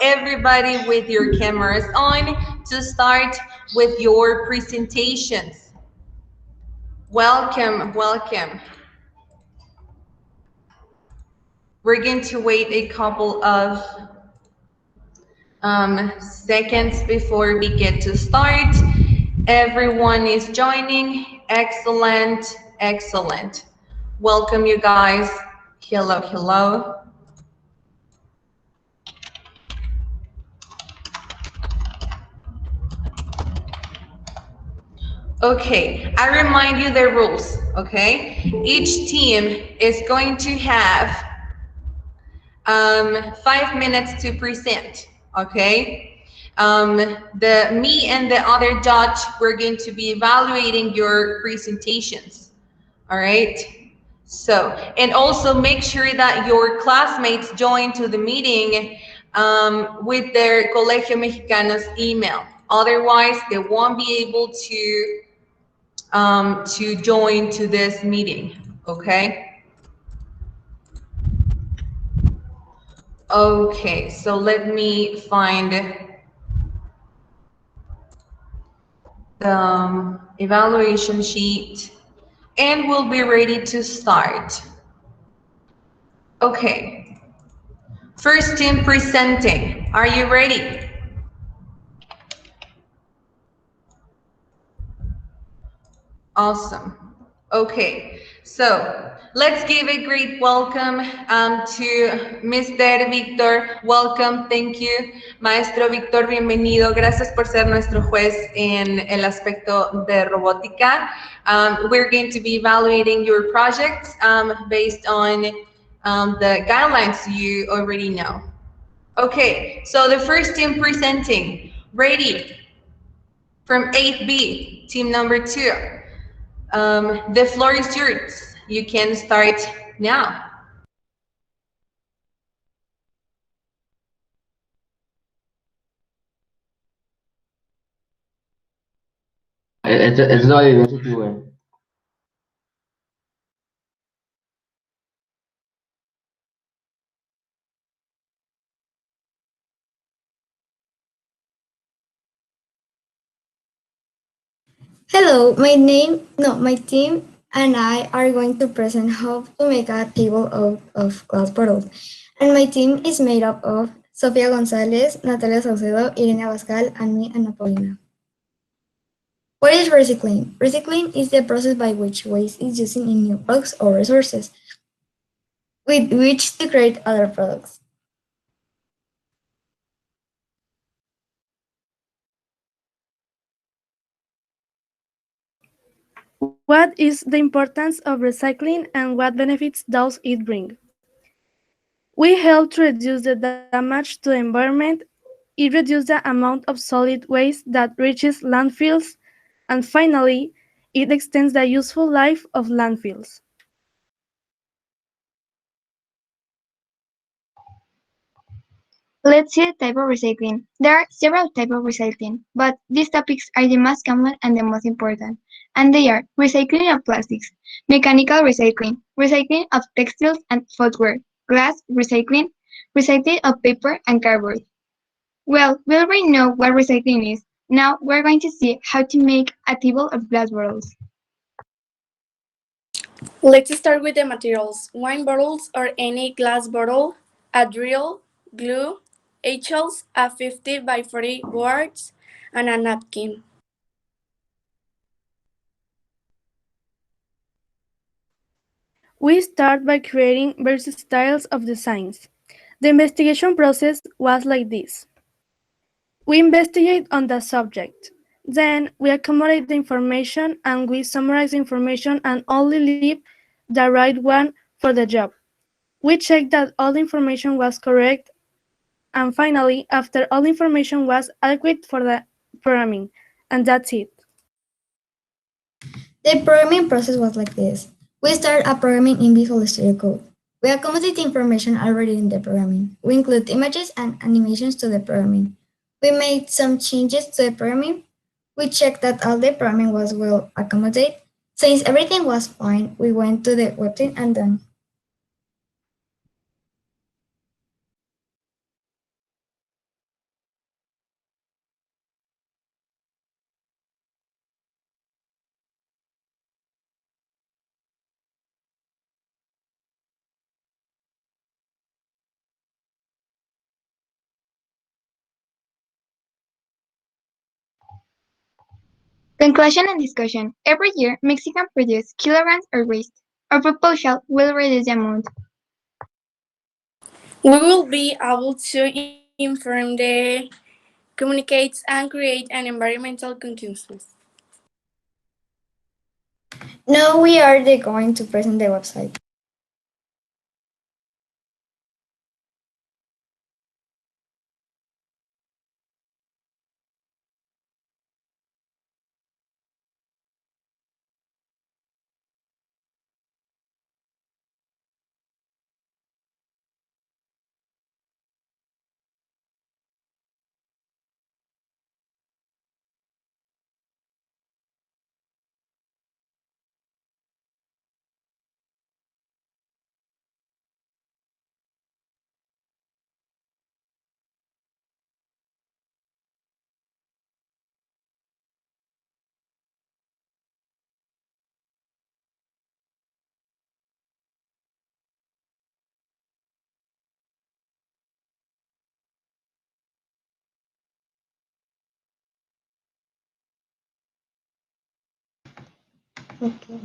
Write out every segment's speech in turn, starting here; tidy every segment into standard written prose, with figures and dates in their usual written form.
everybody with your cameras on to start with your presentations. Welcome, welcome. We're going to wait a couple of seconds before we get to start. Everyone is joining. Excellent, excellent. Welcome, you guys. Hello, hello. Okay, I remind you the rules, okay? Each team is going to have 5 minutes to present, okay? Me and the other judge, we're going to be evaluating your presentations, all right? So, and also make sure that your classmates join to the meeting with their Colegio Mexicano's email. Otherwise, they won't be able to join to this meeting, okay? Okay, so let me find the evaluation sheet and we'll be ready to start. Okay, first team presenting, are you ready? Awesome. Okay, so let's give a great welcome to Mr. Víctor. Welcome, thank you. Maestro Víctor, bienvenido. Gracias por ser nuestro juez en el aspecto de robótica. We're going to be evaluating your projects based on the guidelines you already know. Okay, so the first team presenting, ready? From 8B, team number 2. The floor is yours. You can start now. It's biodiversity, güey. Hello, my team and I are going to present how to make a table of glass bottles. And my team is made up of Sofia Gonzalez, Natalia Saucedo, Irene Abascal, and me, Ana Paulina. What is recycling? Recycling is the process by which waste is used in new products or resources, with which to create other products. What is the importance of recycling and what benefits does it bring? We help to reduce the damage to the environment. It reduces the amount of solid waste that reaches landfills. And finally, it extends the useful life of landfills. Let's see the type of recycling. There are several types of recycling, but these topics are the most common and the most important. And they are recycling of plastics, mechanical recycling, recycling of textiles and footwear, glass recycling, recycling of paper and cardboard. Well, we already know what recycling is. Now we're going to see how to make a table of glass bottles. Let's start with the materials. Wine bottles or any glass bottle, a drill, glue, eggshells, a 50 by 40 boards, and a napkin. We start by creating various styles of designs. The investigation process was like this. We investigate on the subject. Then we accommodate the information and we summarize the information and only leave the right one for the job. We check that all the information was correct. And finally, after all information was adequate for the programming. And that's it. The programming process was like this. We start a programming in Visual Studio Code. We accommodate the information already in the programming. We include images and animations to the programming. We made some changes to the programming. We checked that all the programming was well accommodated. Since everything was fine, we went to the website and done. Conclusion and discussion. Every year, Mexican produces kilograms of waste. Our proposal will reduce the amount. We will be able to inform the communicates and create an environmental consciousness. Now we are going to present the website. Okay.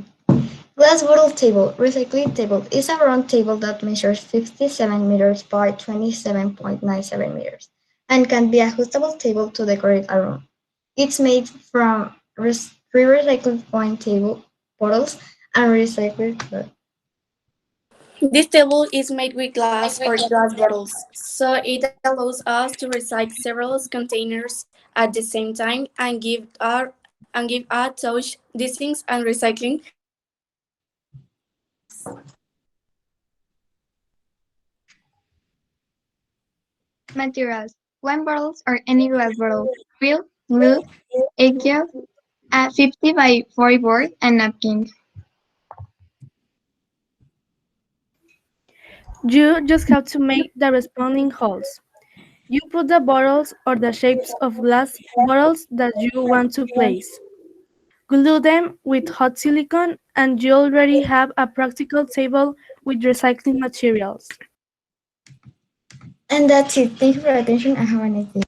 Glass bottle table. Recycling table is a round table that measures 57 meters by 27.97 meters and can be adjustable table to decorate a room. It's made from three recycled wine table bottles and recycled cloth. This table is made with glass or glass bottles, so it allows us to recycle several containers at the same time and give a touch, distinct and recycling process. Materials. Wine bottles or any glass bottle. Fill, glue, egg, a 50 by 40 board, and napkins. You just have to make the responding holes. You put the bottles or the shapes of glass bottles that you want to place. Glue them with hot silicone and you already have a practical table with recycling materials. And that's it. Thank you for your attention and have a nice day.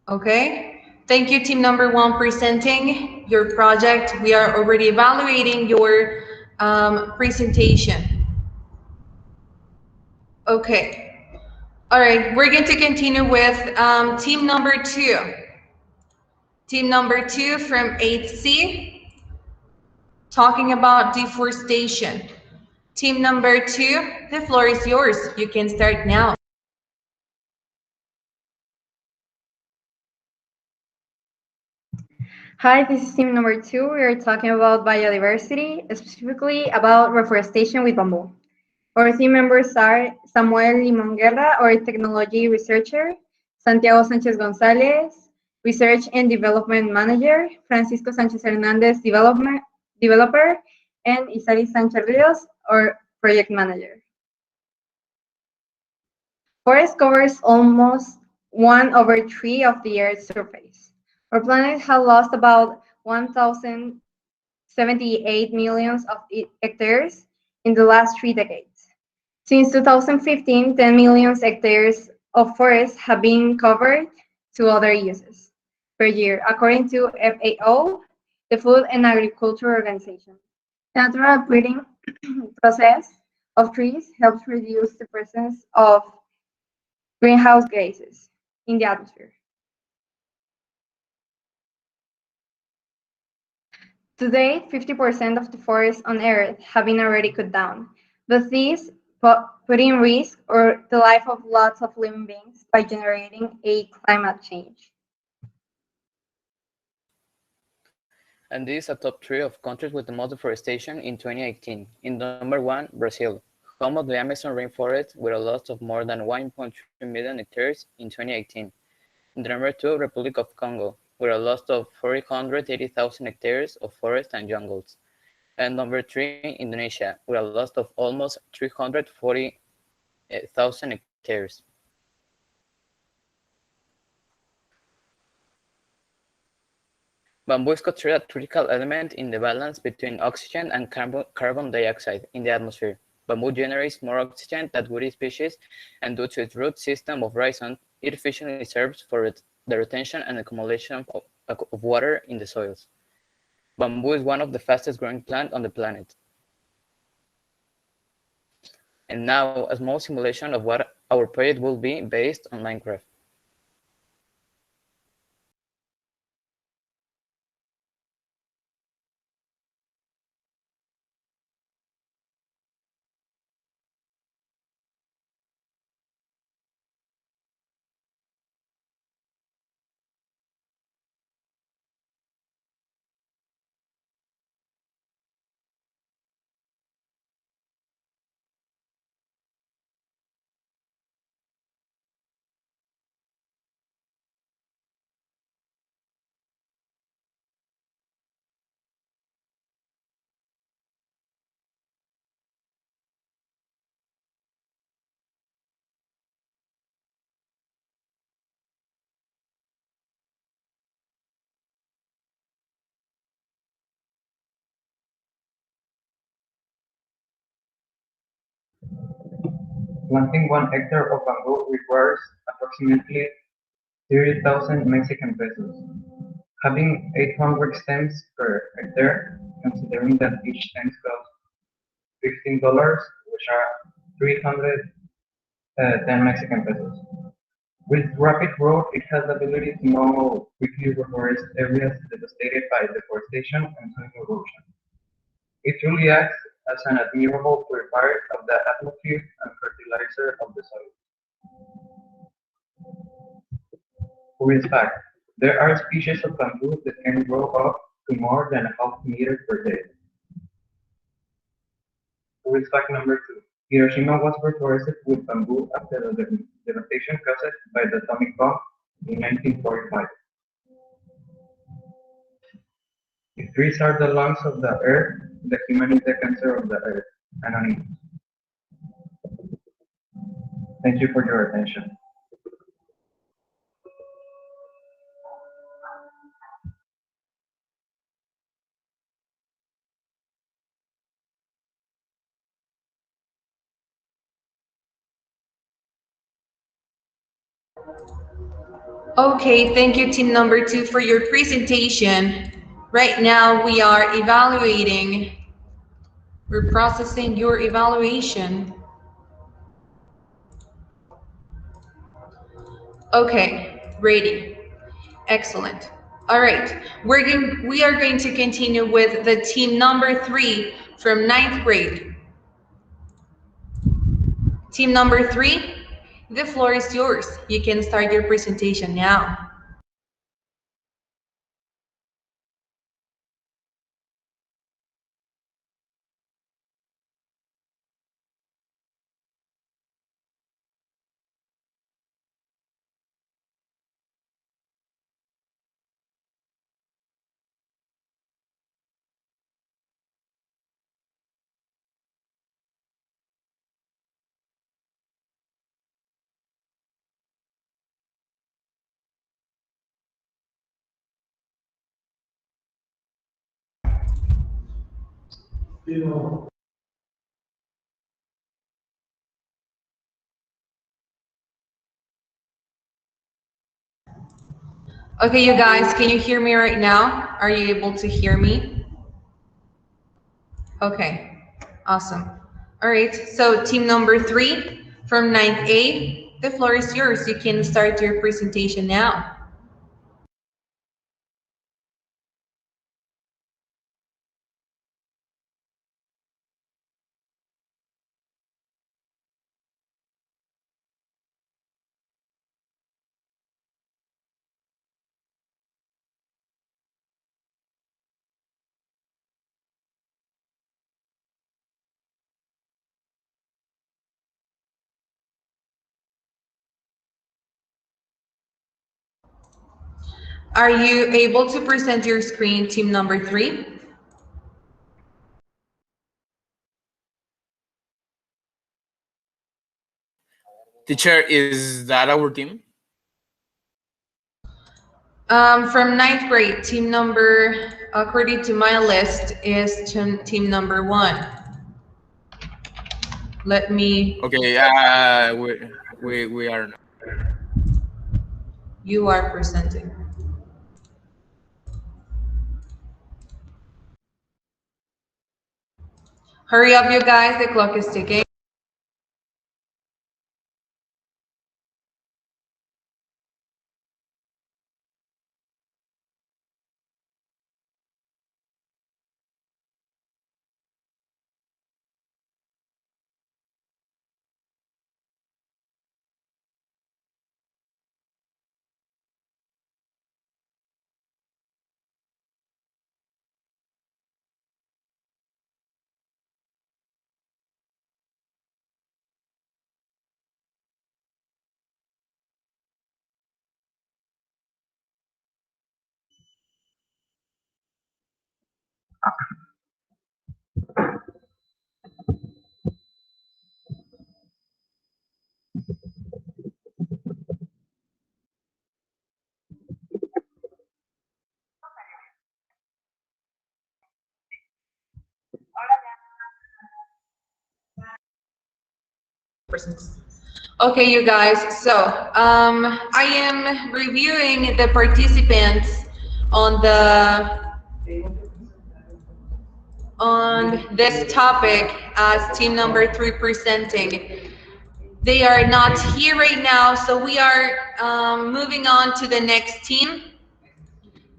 Okay, thank you, team number one, presenting your project. We are already evaluating your presentation. Okay, all right, we're going to continue with team number two. Team number two from 8C, talking about deforestation. Team number two, the floor is yours. You can start now. Hi, this is team number two. We are talking about biodiversity, specifically about reforestation with bamboo. Our team members are Samuel Limon Guerra, our technology researcher, Santiago Sanchez Gonzalez, research and development manager, Francisco Sanchez Hernandez, developer, and Isari Sanchez Rios, our project manager. Forest covers almost 1/3 of the Earth's surface. Our planet has lost about 1,078 million of hectares in the last 3 decades. Since 2015, 10 million hectares of forests have been covered to other uses per year, according to FAO, the Food and Agriculture Organization. The natural breeding process of trees helps reduce the presence of greenhouse gases in the atmosphere. Today, 50% of the forests on Earth have been already cut down, but this put in risk or the life of lots of living beings by generating a climate change. And this is a top 3 of countries with the most deforestation in 2018. In number 1, Brazil, home of the Amazon rainforest with a loss of more than 1.3 million hectares in 2018. In number 2, Republic of Congo, with a loss of 480,000 hectares of forest and jungles. And number 3, Indonesia, with a loss of almost 340,000 hectares. Bamboo is considered a critical element in the balance between oxygen and carbon dioxide in the atmosphere. Bamboo generates more oxygen than woody species, and due to its root system of rhizomes, it efficiently serves for the retention and accumulation of water in the soils. Bamboo is one of the fastest growing plants on the planet. And now a small simulation of what our project will be based on Minecraft. Planting 1 hectare of bamboo requires approximately 30,000 Mexican pesos. Having 800 stems per hectare, considering that each stem costs $15, which are 310 Mexican pesos. With rapid growth, it has the ability to mow quickly reforest areas devastated by deforestation and soil erosion. It truly acts as an admirable purifier of the atmosphere and fertilizer of the soil. Curious fact, there are species of bamboo that can grow up to more than a half meter per day. Curious fact number 2. Hiroshima was reforested with bamboo after the devastation caused by the atomic bomb in 1945. If trees are the lungs of the earth, the human is the cancer of the earth. Anonymous. Thank you for your attention. Okay, thank you, team number 2, for your presentation. Right now, we are evaluating. We're processing your evaluation. Okay, ready. Excellent. All right, we are going to continue with the team number 3 from 9th grade. Team number 3, the floor is yours. You can start your presentation now. Okay, you guys, can you hear me right now? Are you able to hear me? Okay, awesome. All right, so team number 3 from 9th A, the floor is yours. You can start your presentation now. Are you able to present your screen, team number 3? Teacher, is that our team? From 9th grade, team number, according to my list, is team number 1. Let me. Okay, we are. You are presenting. Hurry up, you guys, the clock is ticking. Okay, you guys, so I am reviewing the participants on this topic as team number 3 presenting. They are not here right now, so we are moving on to the next team.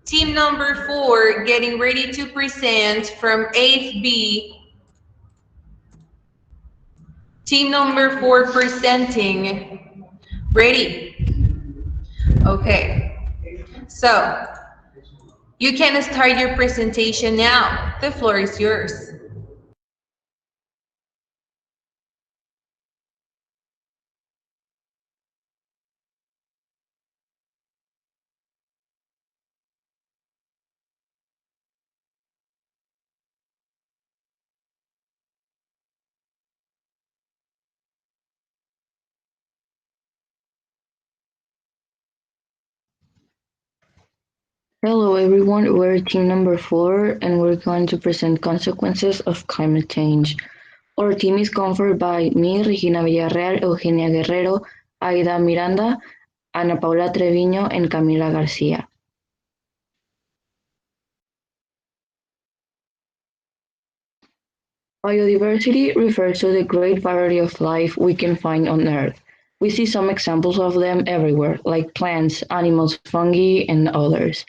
Team number 4 getting ready to present from 8th B. Team number 4 presenting. Ready? Okay. So, you can start your presentation now. The floor is yours. Hello everyone, we're team number 4 and we're going to present consequences of climate change. Our team is covered by me, Regina Villarreal, Eugenia Guerrero, Aida Miranda, Ana Paula Treviño, and Camila Garcia. Biodiversity refers to the great variety of life we can find on Earth. We see some examples of them everywhere, like plants, animals, fungi, and others,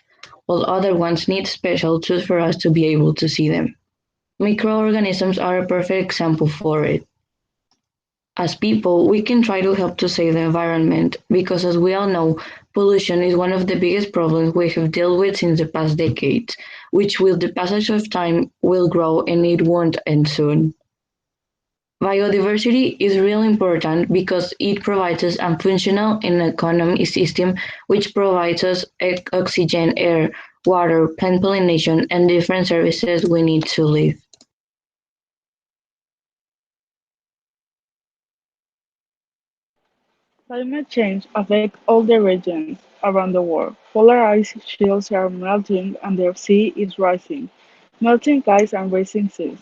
while other ones need special tools for us to be able to see them. Microorganisms are a perfect example for it. As people, we can try to help to save the environment because, as we all know, pollution is one of the biggest problems we have dealt with since the past decades, which with the passage of time will grow and it won't end soon. Biodiversity is really important because it provides us a functional and economic system which provides us oxygen, air, water, plant pollination, and different services we need to live. Climate change affects all the regions around the world. Polar ice shields are melting and the sea is rising. Melting ice and rising seas.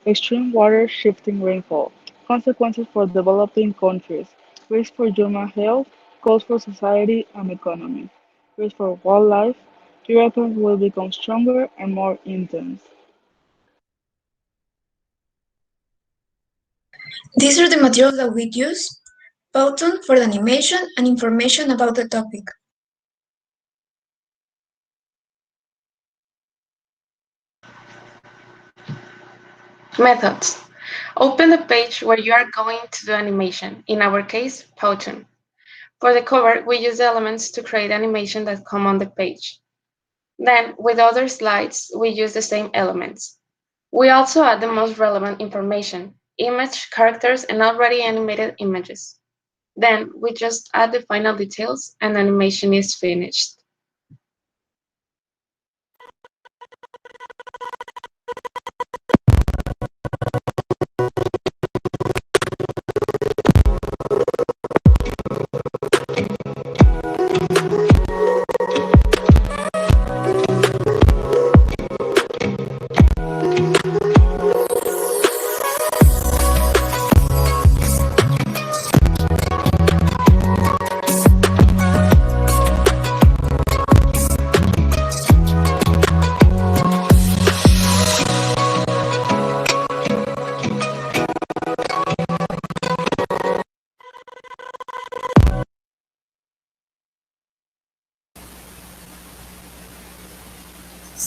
Extreme water shifting rainfall. Consequences for developing countries. Risk for human health. Cost for society and economy. Risk for wildlife. Hurricanes will become stronger and more intense. These are the materials that we use. Button for the animation and information about the topic. Methods. Open the page where you are going to do animation, in our case, Powtoon. For the cover, we use the elements to create animation that come on the page. Then, with other slides, we use the same elements. We also add the most relevant information, image, characters, and already animated images. Then, we just add the final details and the animation is finished.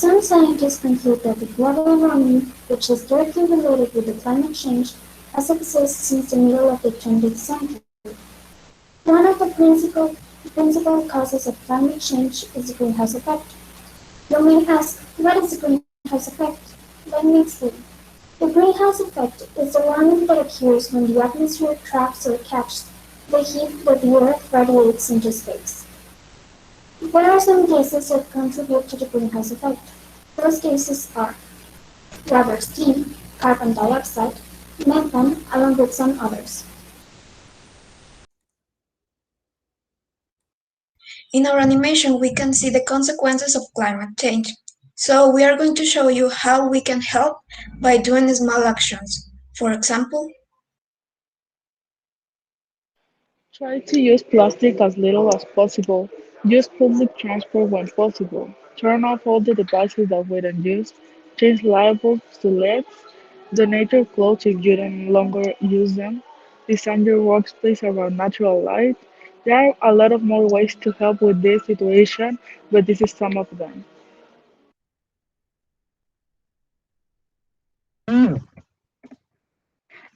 Some scientists conclude that the global warming, which is directly related with the climate change, has existed since the middle of the 20th century. One of the principal causes of climate change is the greenhouse effect. You may ask, what is the greenhouse effect? Let me explain. The greenhouse effect is the warming that occurs when the atmosphere traps or catches the heat that the Earth radiates into space. What are some gases that contribute to the greenhouse effect? Those gases are rubber steam, carbon dioxide, methane, along with some others. In our animation, we can see the consequences of climate change. So we are going to show you how we can help by doing small actions. For example, Try to use plastic as little as possible. Use public transport when possible. Turn off all the devices that we don't use. Change labels to LEDs. Donate your clothes if you no longer use them. Design your workspace around natural light. There are a lot of more ways to help with this situation, but this is some of them.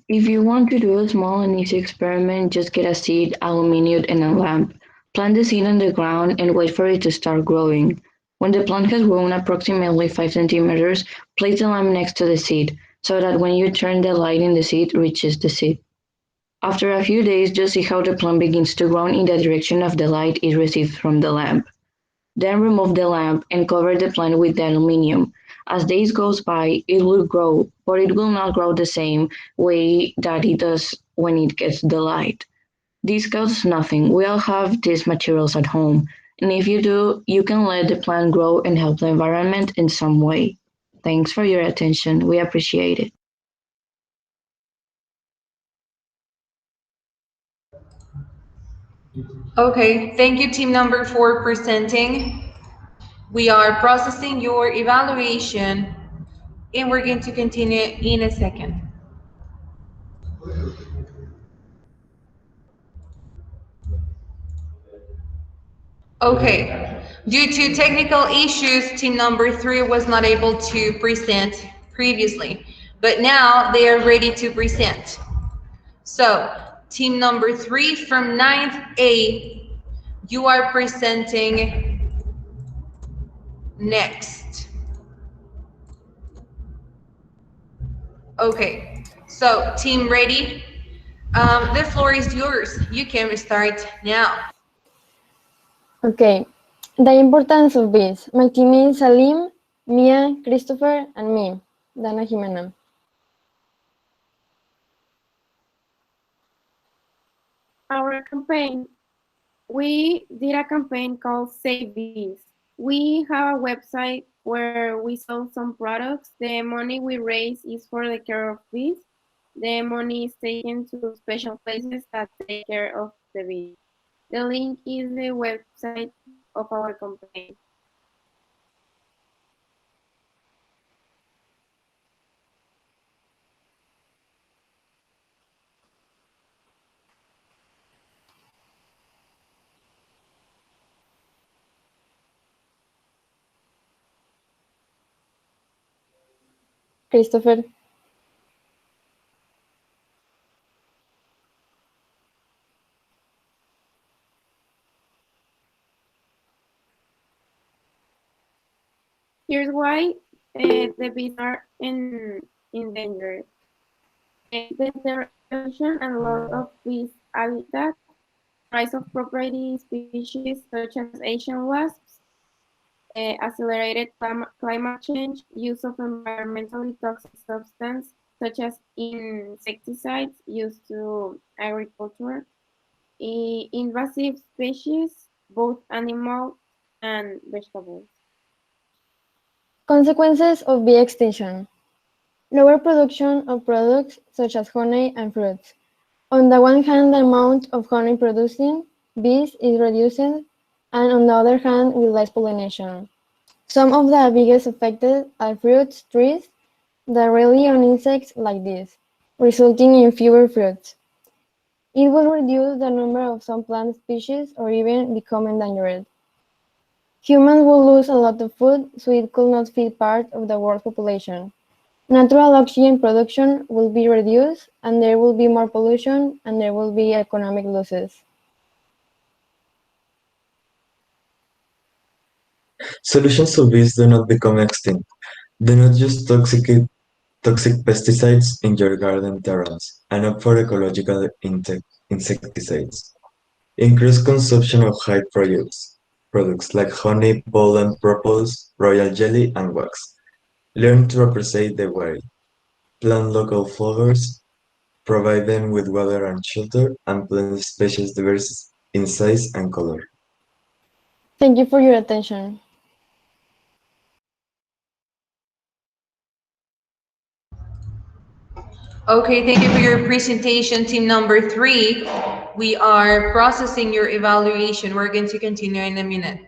If you want to do a small and easy experiment, just get a seed, aluminum, and a lamp. Plant the seed on the ground and wait for it to start growing. When the plant has grown approximately 5 centimeters, place the lamp next to the seed so that when you turn the light in the seed reaches the seed. After a few days, just see how the plant begins to grow in the direction of the light it received from the lamp. Then remove the lamp and cover the plant with the aluminum. As days goes by, it will grow, but it will not grow the same way that it does when it gets the light. This costs nothing. We all have these materials at home, and if you do, you can let the plant grow and help the environment in some way. Thanks for your attention. We appreciate it. Okay, thank you, team number 4, presenting. We are processing your evaluation and we're going to continue in a second. Okay, due to technical issues, team number 3 was not able to present previously, but now they are ready to present. So, team number 3 from 9th A, you are presenting next. Okay, so team ready? The floor is yours. You can start now. Okay, the importance of bees. My team is Salim, Mia, Christopher, and me, Dana Jimena. Our campaign, we did a campaign called Save Bees. We have a website where we sell some products. The money we raise is for the care of bees. The money is taken to special places that take care of the bees. The link is the website of our campaign. Christopher. Here's why the bees are endangered. The erosion and loss of bees habitat, rise of property species such as Asian wasps, accelerated climate change, use of environmentally toxic substances such as insecticides used to agriculture, invasive species, both animal and vegetables. Consequences of bee extinction. Lower production of products such as honey and fruits. On the one hand, the amount of honey producing bees is reduced, and on the other hand, with less pollination. Some of the biggest affected are fruit trees that rely on insects like this, resulting in fewer fruits. It will reduce the number of some plant species or even become endangered. Humans will lose a lot of food, so it could not feed part of the world population. Natural oxygen production will be reduced, and there will be more pollution, and there will be economic losses. Solutions to bees do not become extinct. Do not use toxic pesticides in your garden terrace, and opt for ecological insecticides. Increase consumption of high products like honey, pollen, propolis, royal jelly, and wax. Learn to appreciate the wild. Plant local flowers, provide them with water and shelter, and plant species diverse in size and color. Thank you for your attention. Okay, thank you for your presentation, team number 3. We are processing your evaluation. We're going to continue in a minute.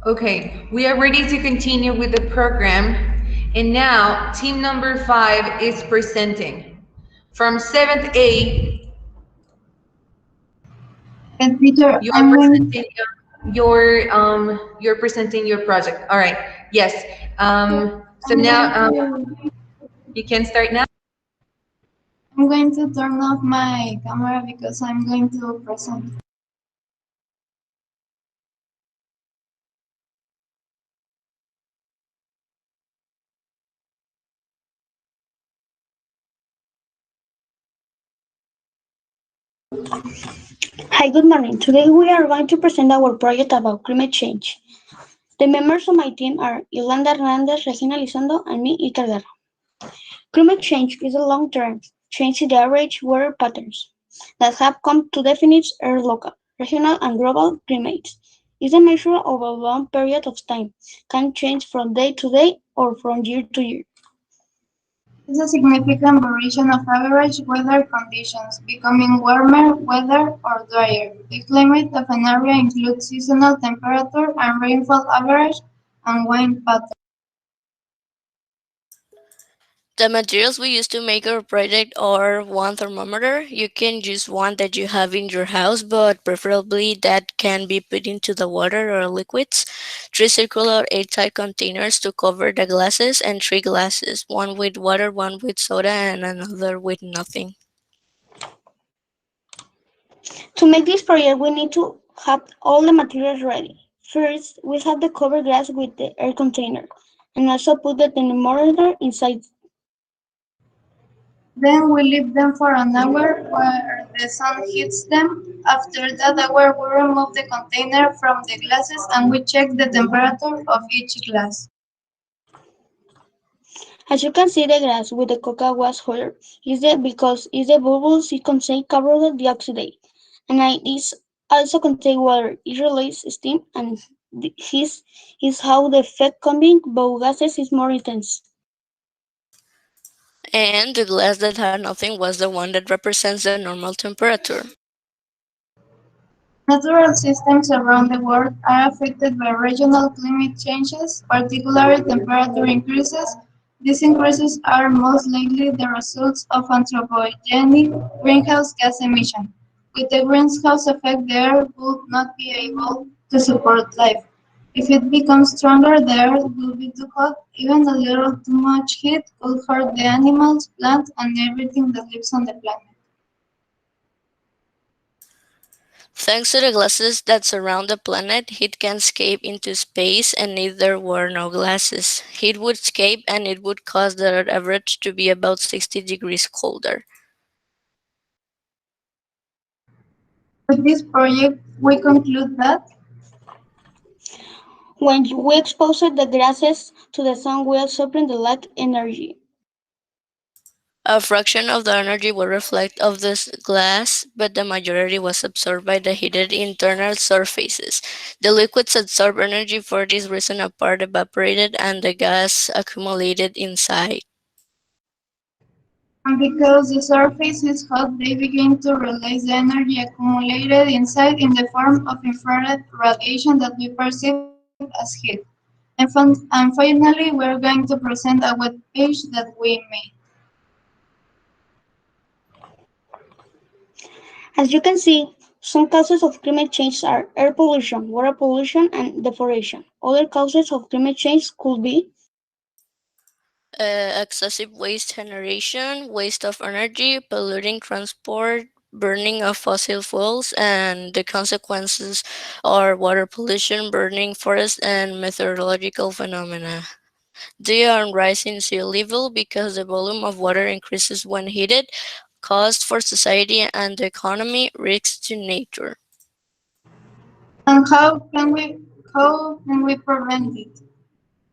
Okay, we are ready to continue with the program. And now, team number 5 is presenting. From 7th A, Teacher, you are presenting you're presenting your project. All right. Yes. So now you can start now. I'm going to turn off my camera because I'm going to present. Hi, good morning. Today we are going to present our project about climate change. The members of my team are Yolanda Hernandez, Regina Elizondo, and me, Iker Guerra. Climate change is a long-term change in the average weather patterns that have come to define our local, regional, and global climates. It's a measure of a long period of time, can change from day to day or from year to year. It's a significant variation of average weather conditions, becoming warmer, wetter, or drier. The climate of an area includes seasonal temperature and rainfall average and wind patterns. The materials we use to make our project are one thermometer. You can use one that you have in your house, but preferably that can be put into the water or liquids. 3 circular airtight containers to cover the glasses, and 3 glasses, one with water, one with soda, and another with nothing. To make this project, we need to have all the materials ready. First, we have the cover glass with the air container, and also put the thermometer inside. Then we leave them for an hour where the sun heats them. After that hour, we remove the container from the glasses and we check the temperature of each glass. As you can see, the glass with the coca was hotter because the bubbles it contain carbon dioxide, and it is also contain water. It releases steam, and this is how the effect combining both gases is more intense. And the glass that had nothing was the one that represents the normal temperature. Natural systems around the world are affected by regional climate changes, particularly temperature increases. These increases are most likely the results of anthropogenic greenhouse gas emission. With the greenhouse effect, the Earth would not be able to support life. If it becomes stronger, the Earth will be too hot. Even a little too much heat could hurt the animals, plants, and everything that lives on the planet. Thanks to the glasses that surround the planet, heat can escape into space, and if there were no glasses, heat would escape and it would cause the Earth average to be about 60 degrees colder. With this project, we conclude that when we expose the grasses to the sun, we absorb the light energy. A fraction of the energy will reflect off this glass, but the majority was absorbed by the heated internal surfaces. The liquids absorb energy for this reason a part evaporated and the gas accumulated inside. And because the surface is hot, they begin to release the energy accumulated inside in the form of infrared radiation that we perceive as heat. And finally, we're going to present a web page that we made. As you can see, some causes of climate change are air pollution, water pollution, and deforestation. Other causes of climate change could be Excessive waste generation, waste of energy, polluting transport, burning of fossil fuels, and the consequences are water pollution, burning forests, and meteorological phenomena. They are rising sea level because the volume of water increases when heated, cost for society and the economy, risks to nature. And how can we prevent it?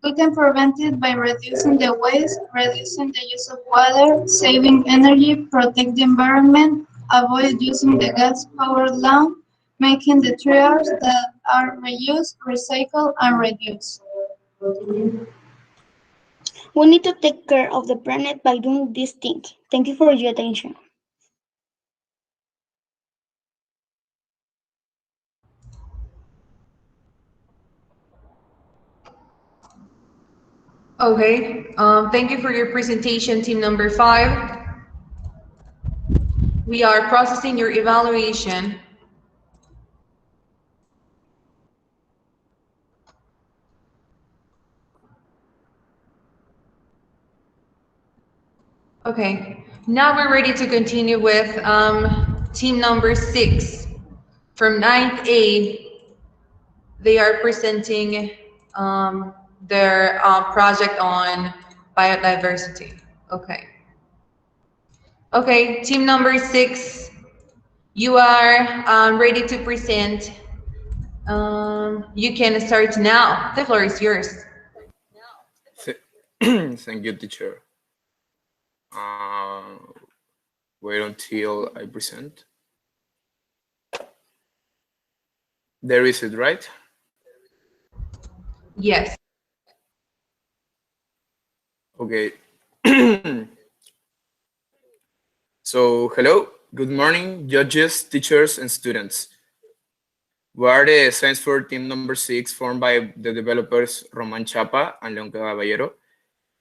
We can prevent it by reducing the waste, reducing the use of water, saving energy, protect the environment, avoid using the gas-powered lamp, making the trials that are reused, recycled, and reduced. we need to take care of the planet by doing these things. Thank you for your attention. Okay, thank you for your presentation, team number 5. We are processing your evaluation. Okay, now we're ready to continue with team number 6. From 9th A, they are presenting their project on biodiversity. Okay. Okay, team number 6, you are ready to present. You can start now. The floor is yours. Thank you, teacher. Uh, Wait until I present. There is it, right? Yes. Okay. So, hello, good morning, judges, teachers, and students. We are the Science Fair team number 6, formed by the developers Roman Chapa and Leon Caballero,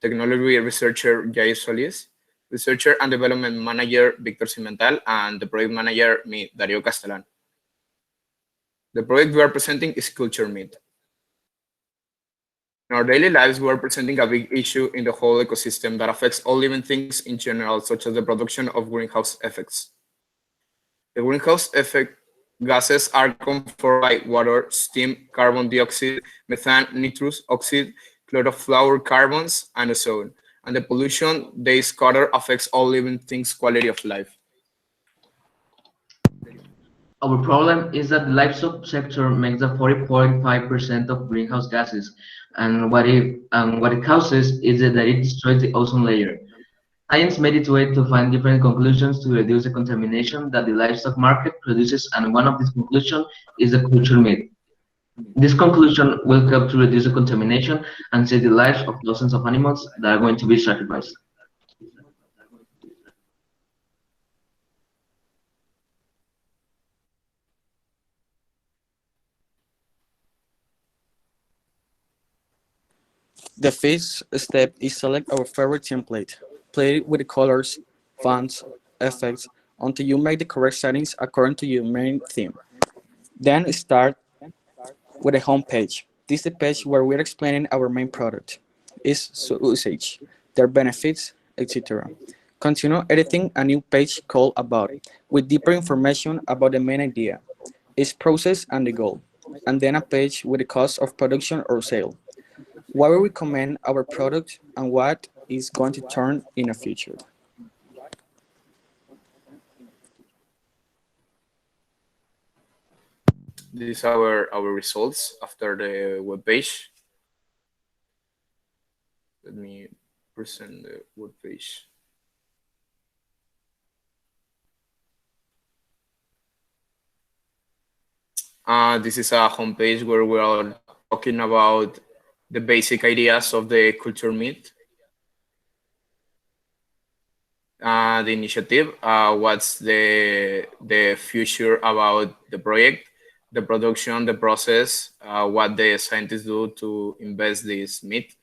technology researcher Jair Solis, researcher and development manager Victor Cimental, and the project manager me, Dario Castellan. The project we are presenting is Culture Meat. In our daily lives, we are presenting a big issue in the whole ecosystem that affects all living things in general, such as the production of greenhouse effects. The greenhouse effect gases are conformed by water, steam, carbon dioxide, methane, nitrous oxide, chlorofluorocarbons, and ozone. And the pollution they scatter affects all living things' quality of life. Our problem is that the livestock sector makes the 40.5% of greenhouse gases, and what it causes is that it destroys the ozone layer. Science made its way to find different conclusions to reduce the contamination that the livestock market produces, and one of these conclusions is the culture meat. This conclusion will help to reduce the contamination and save the lives of thousands of animals that are going to be sacrificed. The first step is select our favorite template. Play with the colors, fonts, effects, until you make the correct settings according to your main theme. Then start with a home page. This is the page where we're explaining our main product, its usage, their benefits, etc. Continue editing a new page called About, with deeper information about the main idea, its process and the goal, and then a page with the cost of production or sale. Why we recommend our product and what is going to turn in the future. These are our results after the web page. Let me present the web page. This is a homepage where we are talking about the basic ideas of the culture meat. the initiative, what's the future about the project, the production, the process, what the scientists do to invest this meat,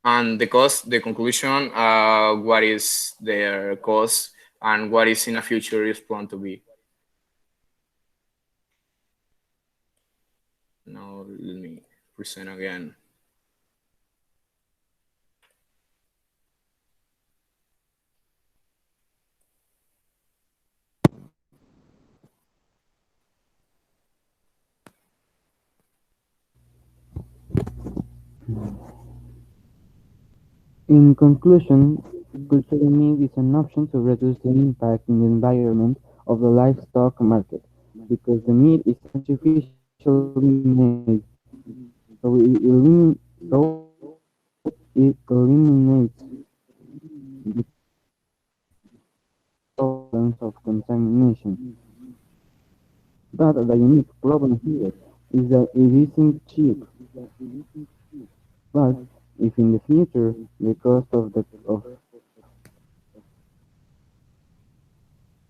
and the cost, the conclusion, what is their cost, and what is in the future is planned to be. Now let me present again. In conclusion, culturing meat is an option to reduce the impact in the environment of the livestock market because the meat is artificially made, so it eliminates the problems of contamination. But the unique problem here is that it isn't cheap. But if in the future the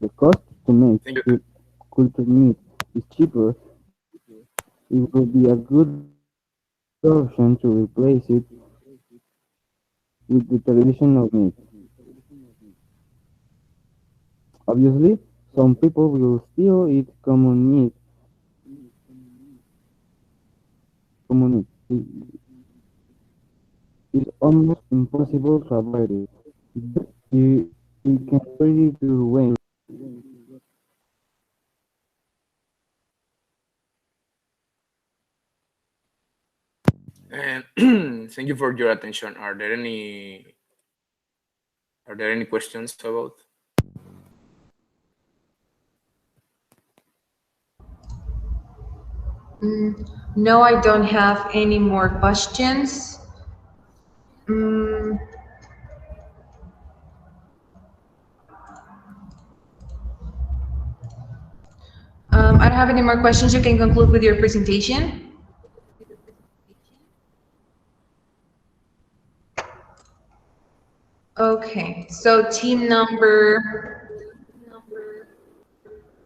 cost to make Thank you. cultured meat is cheaper, it will be a good option to replace it with the traditional meat. Obviously, some people will still eat common meat. It's almost impossible to avoid it, but you can avoid it your way. And thank you for your attention. Are there any questions about? No, I don't have any more questions. Mm, I don't have any more questions. You can conclude with your presentation. Okay, so team number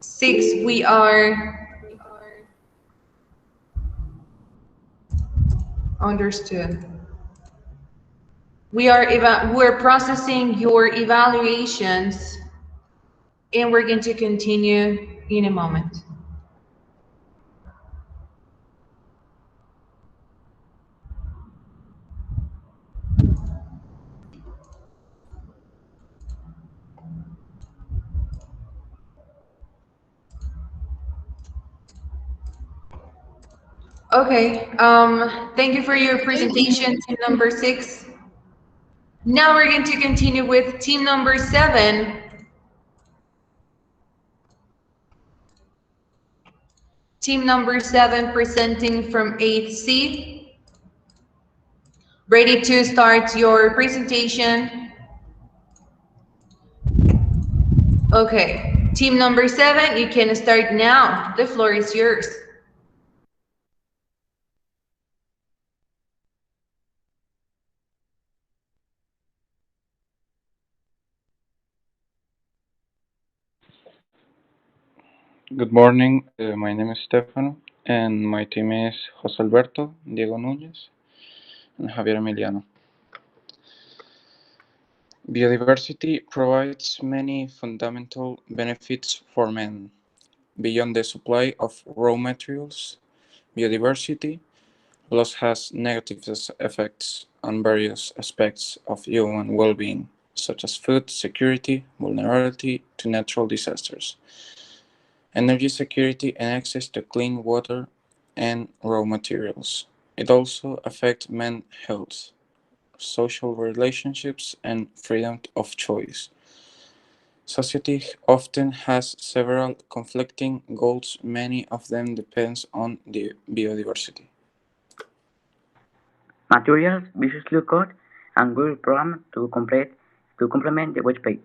6, we are understood. We're processing your evaluations, and we're going to continue in a moment. Okay, thank you for your presentation, team number 6. Now we're going to continue with team number 7. Team number 7 presenting from 8C. Ready to start your presentation? Okay, team number 7, you can start now. The floor is yours. Good morning. My name is Stefano, and my team is José Alberto, Diego Núñez, and Javier Emiliano. Biodiversity provides many fundamental benefits for man. Beyond the supply of raw materials, biodiversity loss has negative effects on various aspects of human well-being, such as food security, vulnerability to natural disasters, energy security, and access to clean water and raw materials. It also affects men's health, social relationships, and freedom of choice. Society often has several conflicting goals, many of them depend on the biodiversity. Materials viciously cut and will programmed to complement the web page.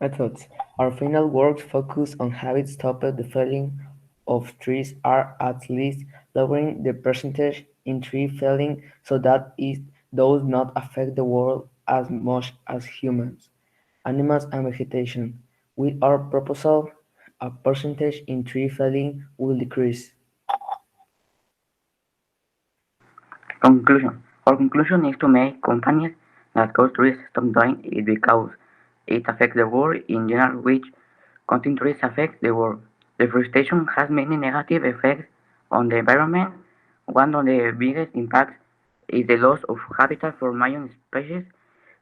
Methods. Our final work focus on habits stopped the felling of trees are at least lowering the percentage in tree felling so that does not affect the world as much as humans, animals and vegetation. With our proposal, a percentage in tree felling will decrease. Conclusion. Our conclusion is to make companies that cause trees stop doing it because it affects the world in general, which cutting trees affects the world. Deforestation has many negative effects on the environment. One of the biggest impacts is the loss of habitat for million species,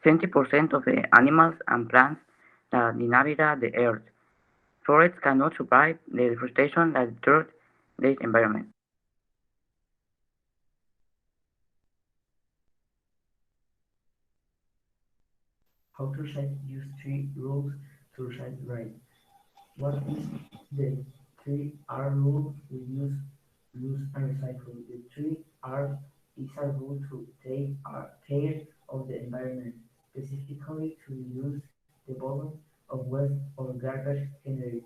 70% of the animals and plants that inhabit the earth. Forests cannot survive the deforestation that destroys the environment. How to recycle use three rules to recycle right. What is the 3R rule? Reuse, use, and recycle. The 3R is a rule to take care of the environment, specifically to reduce the volume of waste or garbage generated.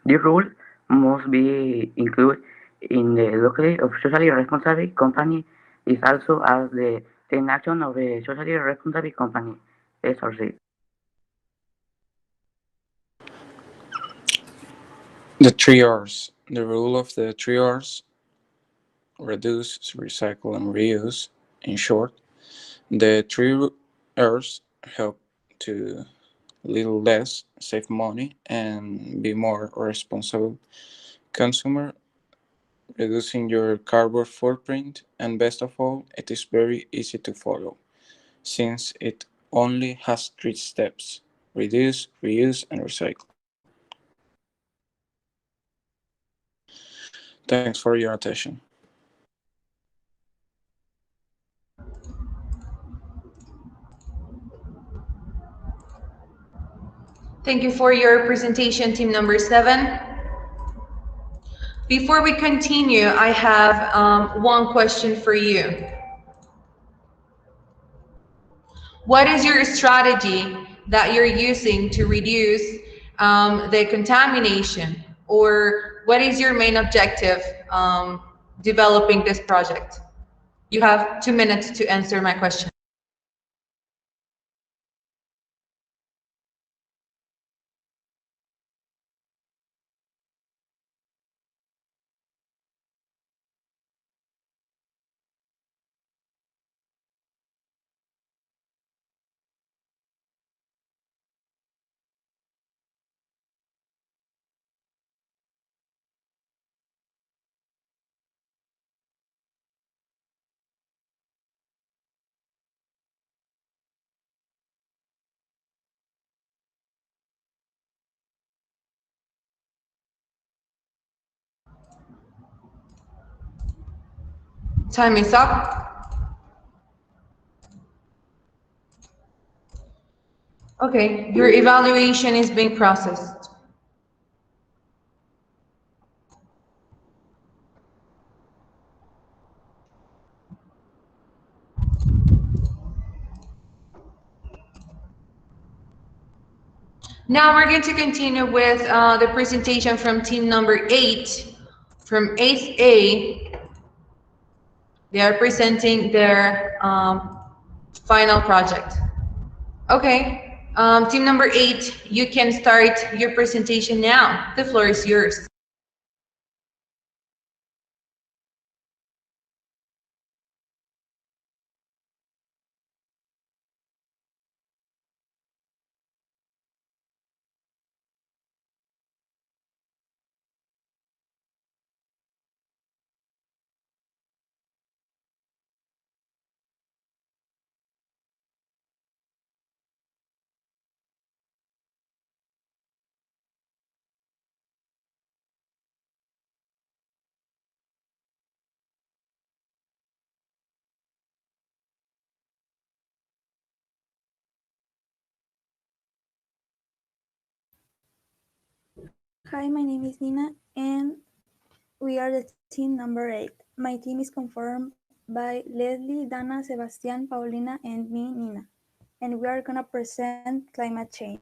This rule must be included in the locally of socially responsible company is also as the 10 action of the socially responsible company SRC. The three R's. The rule of the three R's: reduce, recycle, and reuse. In short, the three R's help to live less, save money, and be more responsible consumer, reducing your carbon footprint, and best of all, it is very easy to follow, since it only has three steps: reduce, reuse, and recycle. Thanks for your attention. Thank you for your presentation, team number 7. Before we continue, I have one question for you. What is your strategy that you're using to reduce the contamination? Or what is your main objective developing this project? You have 2 minutes to answer my question. Time is up. Okay, your evaluation is being processed. Now we're going to continue with the presentation from team number 8, from 8A. They are presenting their final project. Okay, team number 8, you can start your presentation now. The floor is yours. Hi, my name is Nina, and we are the team number 8. My team is confirmed by Leslie, Dana, Sebastian, Paulina, and me, Nina. And we are going to present climate change.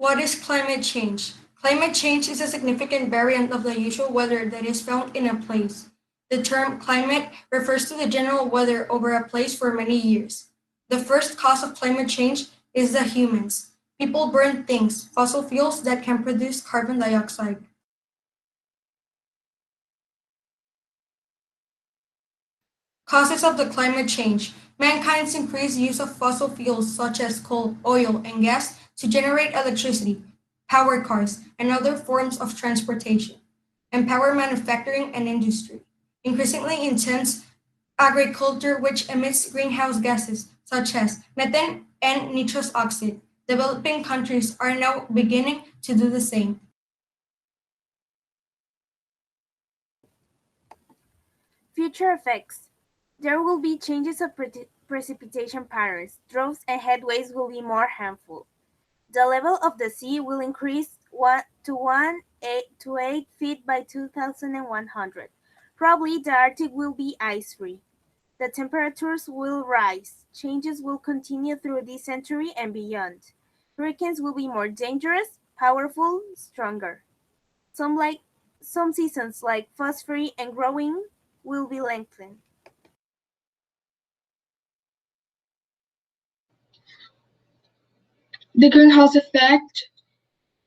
What is climate change? Climate change is a significant variant of the usual weather that is found in a place. The term climate refers to the general weather over a place for many years. The first cause of climate change is the humans. People burn things, fossil fuels that can produce carbon dioxide. Causes of the climate change. Mankind's increased use of fossil fuels such as coal, oil, and gas to generate electricity, power cars, and other forms of transportation. Empower manufacturing and industry. Increasingly intense agriculture which emits greenhouse gases such as methane and nitrous oxide. Developing countries are now beginning to do the same. Future effects. There will be changes of precipitation patterns. Droughts and heatwaves will be more harmful. The level of the sea will increase to 8 feet by 2100. Probably the Arctic will be ice-free. The temperatures will rise. Changes will continue through this century and beyond. Hurricanes will be more dangerous, powerful, stronger. Some seasons like frost-free and growing will be lengthened. The greenhouse effect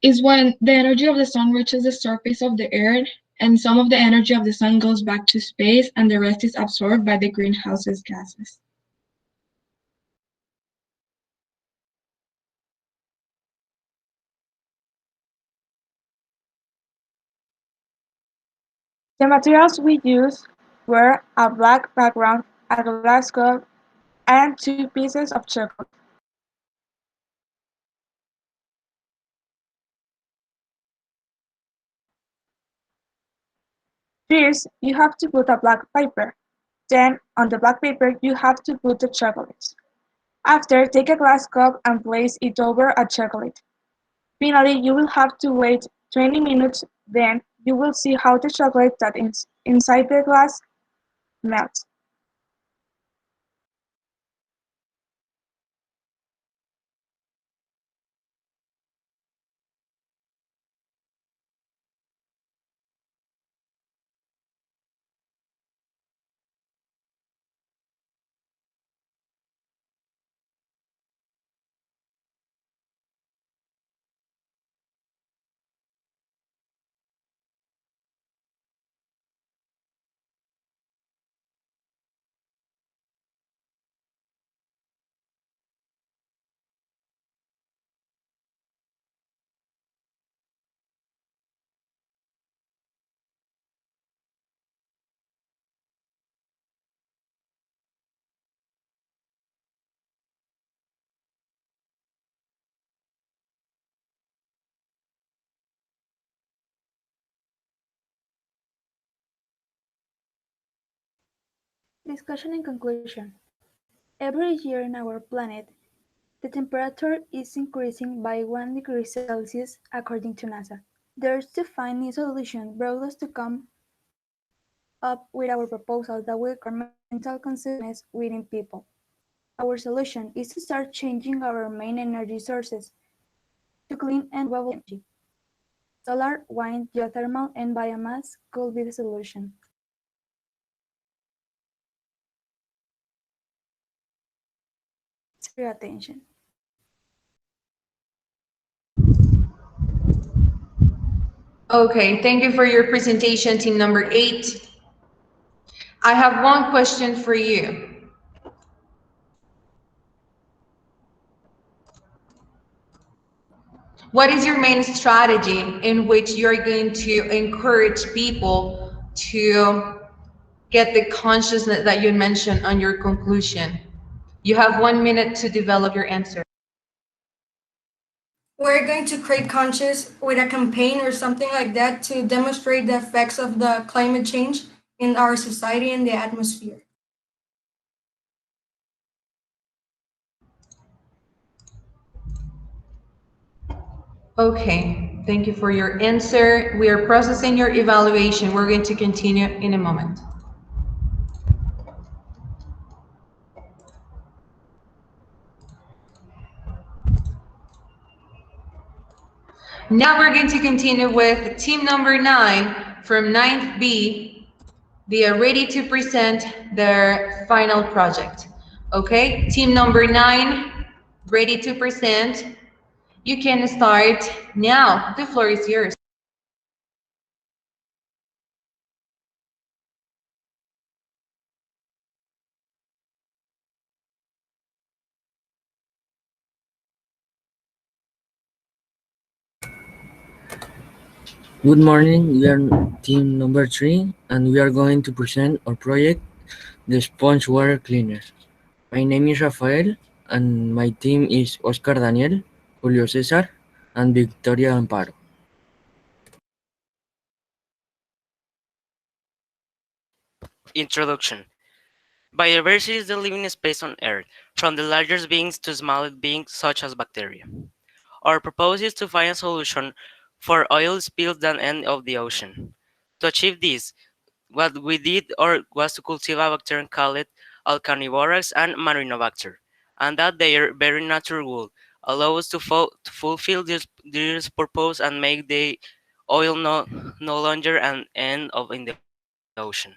is when the energy of the sun reaches the surface of the earth and some of the energy of the sun goes back to space and the rest is absorbed by the greenhouse gases. The materials we used were a black background, a glass cup, and 2 pieces of chocolate. First, you have to put a black paper. Then, on the black paper, you have to put the chocolates. After, take a glass cup and place it over a chocolate. Finally, you will have to wait 20 minutes, then you will see how the chocolate that is inside the glass melts. Discussion and conclusion. Every year in our planet, the temperature is increasing by 1 degree Celsius according to NASA. The urge to find new solutions brought us to come up with our proposal that will curb mental consciousness within people. Our solution is to start changing our main energy sources to clean and renewable energy. Solar, wind, geothermal, and biomass could be the solution. Thanks for your attention. Okay, thank you for your presentation, team number 8. I have one question for you. What is your main strategy in which you're going to encourage people to get the consciousness that you mentioned on your conclusion? You have 1 minute to develop your answer. We're going to create conscious with a campaign or something like that to demonstrate the effects of the climate change in our society and the atmosphere. Okay, thank you for your answer. We are processing your evaluation. We're going to continue in a moment. Now we're going to continue with team number 9 from ninth B. They are ready to present their final project. Okay, team number 9, ready to present. You can start now. The floor is yours. Good morning, we are team number 3 and we are going to present our project, the Sponge Water Cleaner. My name is Rafael and my team is Oscar Daniel, Julio Cesar, and Victoria Amparo. Introduction. Biodiversity is the living space on Earth, from the largest beings to smallest beings such as bacteria. Our purpose is to find a solution for oil spills that end of the ocean. To achieve this, what we did was to cultivate a bacterium called Alcanivorax and Marinobacter, and that their very nature would allow us to fulfill this purpose and make the oil no longer an end of in the ocean.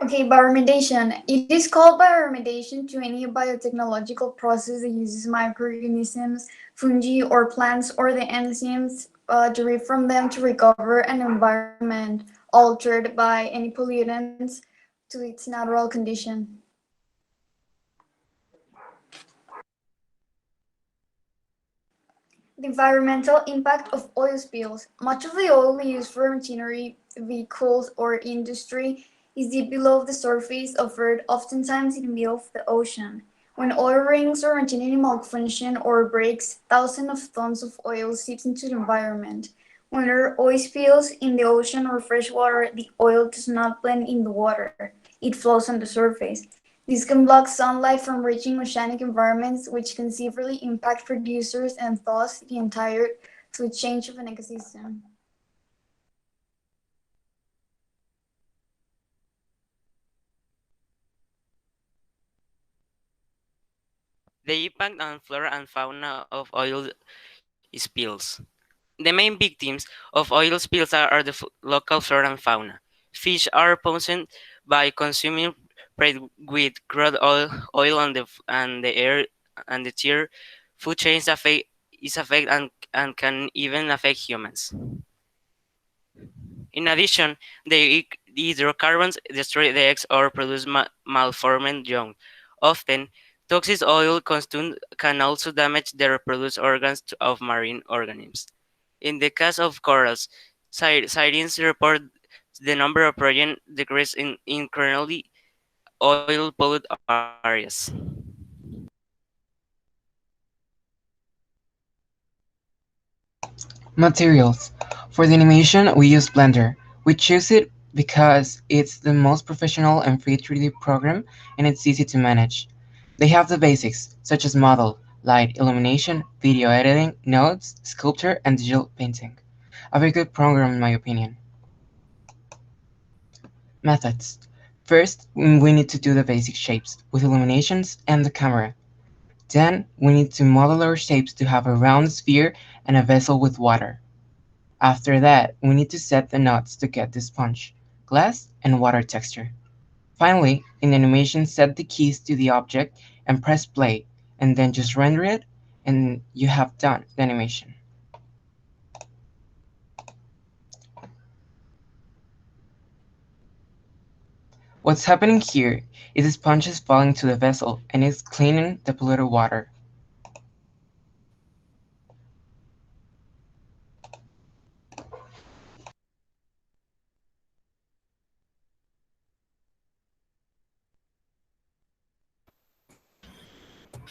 Okay, bioremediation. It is called bioremediation to any biotechnological process that uses microorganisms, fungi, or plants, or the enzymes derived from them to recover an environment altered by any pollutants to its natural condition. The environmental impact of oil spills. Much of the oil used for machinery, vehicles, or industry is deep below the surface of Earth, oftentimes in the middle of the ocean. When oil rings or machinery malfunction or breaks, thousands of tons of oil seeps into the environment. When there are oil spills in the ocean or fresh water, the oil does not blend in the water. It flows on the surface. This can block sunlight from reaching oceanic environments, which can severely impact producers and thus the entire food chain of an ecosystem. The impact on flora and fauna of oil spills. The main victims of oil spills are the local flora and fauna. Fish are poisoned by consuming prey with crude oil and the air and the tier food chains affect and can even affect humans. In addition, the hydrocarbons destroy the eggs or produce malformed young. Often, toxic oil consumed can also damage the reproductive organs of marine organisms. In the case of corals, scientists report the number of projects decreased in currently oil-polluted areas. Materials. For the animation, we use Blender. We choose it because it's the most professional and free 3D program and it's easy to manage. They have the basics, such as model, light, illumination, video editing, nodes, sculpture, and digital painting. A very good program in my opinion. Methods. First, we need to do the basic shapes with illuminations and the camera. Then, we need to model our shapes to have a round sphere and a vessel with water. After that, we need to set the knots to get the sponge, glass, and water texture. Finally, in animation, set the keys to the object and press play, and then just render it, and you have done the animation. What's happening here is the sponge is falling to the vessel and it's cleaning the polluted water.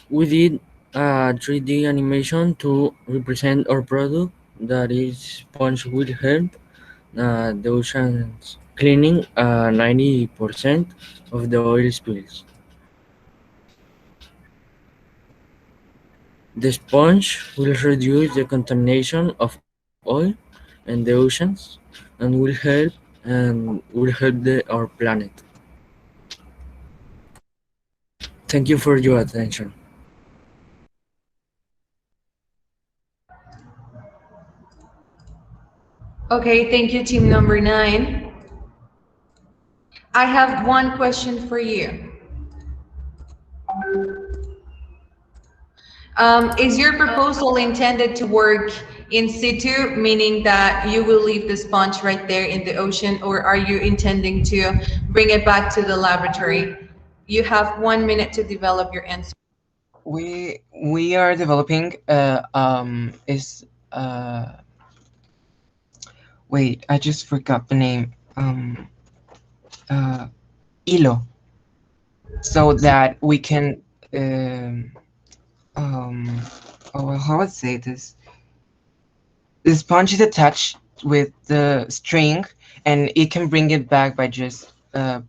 We did a 3D animation to represent our product that is sponge will help the oceans cleaning 90% of the oil spills. The sponge will reduce the contamination of oil in the oceans and will help our planet. Thank you for your attention. Okay, thank you, team number 9. I have one question for you. Is your proposal intended to work in situ, meaning that you will leave the sponge right there in the ocean, or are you intending to bring it back to the laboratory? You have 1 minute to develop your answer. We are developing is wait, I just forgot the name. Uh Hilo, so that we can um um oh well, how would I say this? The sponge is attached with the string, and it can bring it back by just um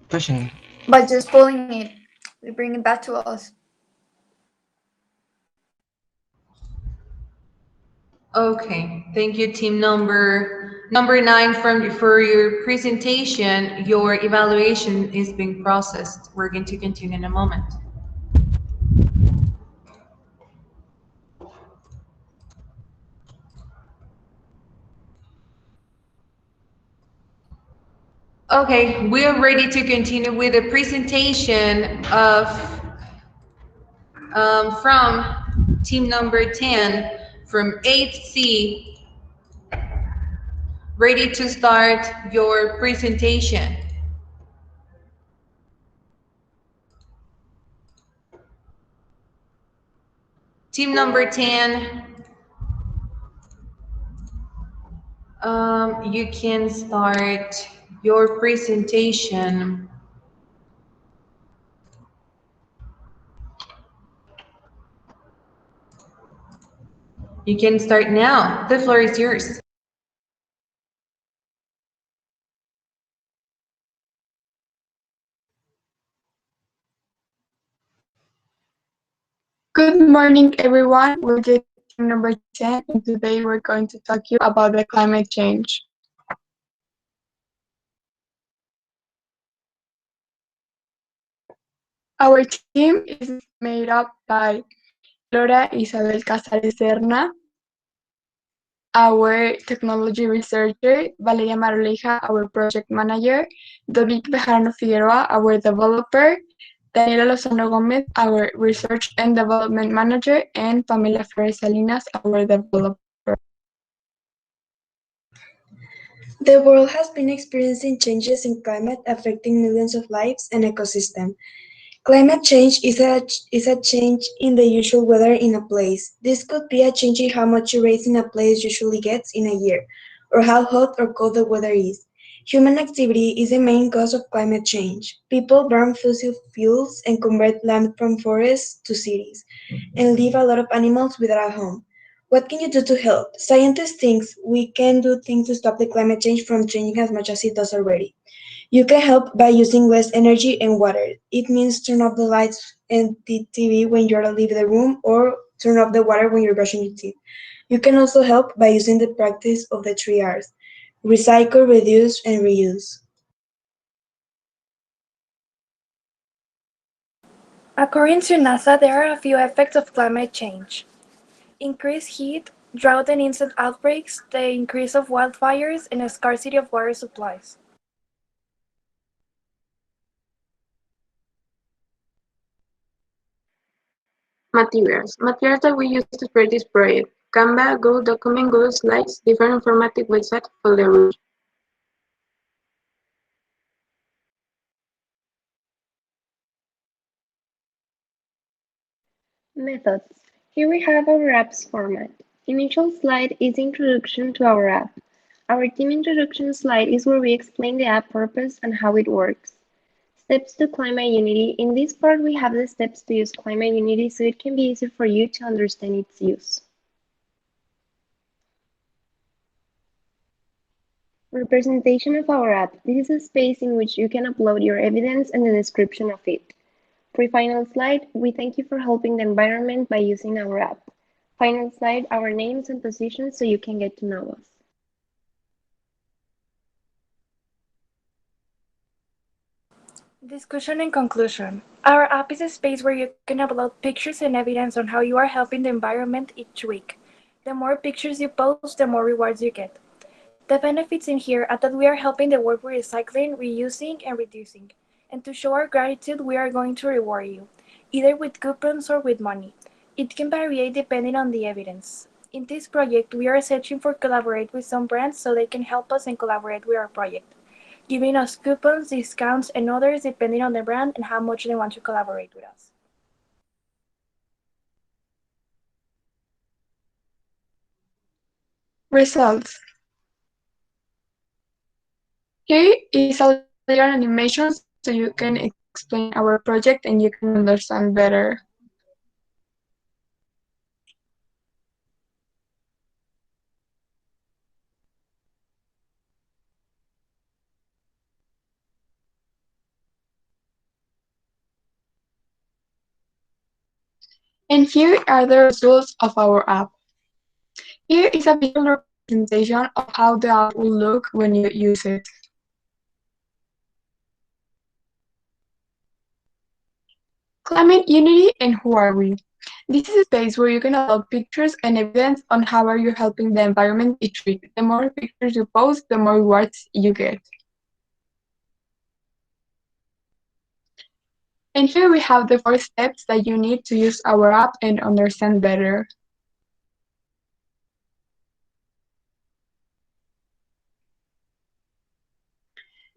pushing it. By just pulling it, we bring it back to us. Okay, thank you, team number 9 for your presentation. Your evaluation is being processed. We're going to continue in a moment. Okay, we are ready to continue with the presentation of from team number 10 from 8C. Ready to start your presentation. Team number 10, you can start your presentation. You can start now. The floor is yours. Good morning, everyone. We're the team number 10, and today we're going to talk to you about the climate change. Our team is made up by Flora Isabel Casares Serna, our technology researcher, Valeria Maroleja, our project manager, David Bejarano Figueroa, our developer, Daniela Lozano Gomez, our research and development manager, and Pamela Flores Salinas, our developer. The world has been experiencing changes in climate affecting millions of lives and ecosystems. Climate change is a change in the usual weather in a place. This could be a change in how much rain in a place usually gets in a year, or how hot or cold the weather is. Human activity is the main cause of climate change. People burn fossil fuels and convert land from forests to cities, and leave a lot of animals without a home. What can you do to help? Scientists think we can do things to stop the climate change from changing as much as it does already. You can help by using less energy and water. It means turn off the lights and the TV when you're leaving the room, or turn off the water when you're brushing your teeth. You can also help by using the practice of the 3 R's: recycle, reduce, and reuse. According to NASA, there are a few effects of climate change: increased heat, drought and insect outbreaks, the increase of wildfires, and a scarcity of water supplies. Materials. Materials that we use to create this project: Canva, Google Document, Google Slides, different informatic websites for the room. Methods. Here we have our app's format. Initial slide is introduction to our app. Our team introduction slide is where we explain the app purpose and how it works. Steps to Climate Unity. In this part, we have the steps to use Climate Unity so it can be easy for you to understand its use. Representation of our app. This is a space in which you can upload your evidence and the description of it. For final slide, we thank you for helping the environment by using our app. Final slide, our names and positions so you can get to know us. Discussion and conclusion. Our app is a space where you can upload pictures and evidence on how you are helping the environment each week. The more pictures you post, the more rewards you get. The benefits in here are that we are helping the world with recycling, reusing, and reducing. And to show our gratitude, we are going to reward you, either with coupons or with money. It can vary depending on the evidence. In this project, we are searching for collaborate with some brands so they can help us and collaborate with our project, giving us coupons, discounts, and others depending on the brand and how much they want to collaborate with us. Results. Here is a little animation so you can explain our project and you can understand better. And here are the results of our app. Here is a visual representation of how the app will look when you use it. Climate Unity and Who Are We? This is a space where you can upload pictures and evidence on how are you helping the environment each week. The more pictures you post, the more rewards you get. And here we have the 4 steps that you need to use our app and understand better.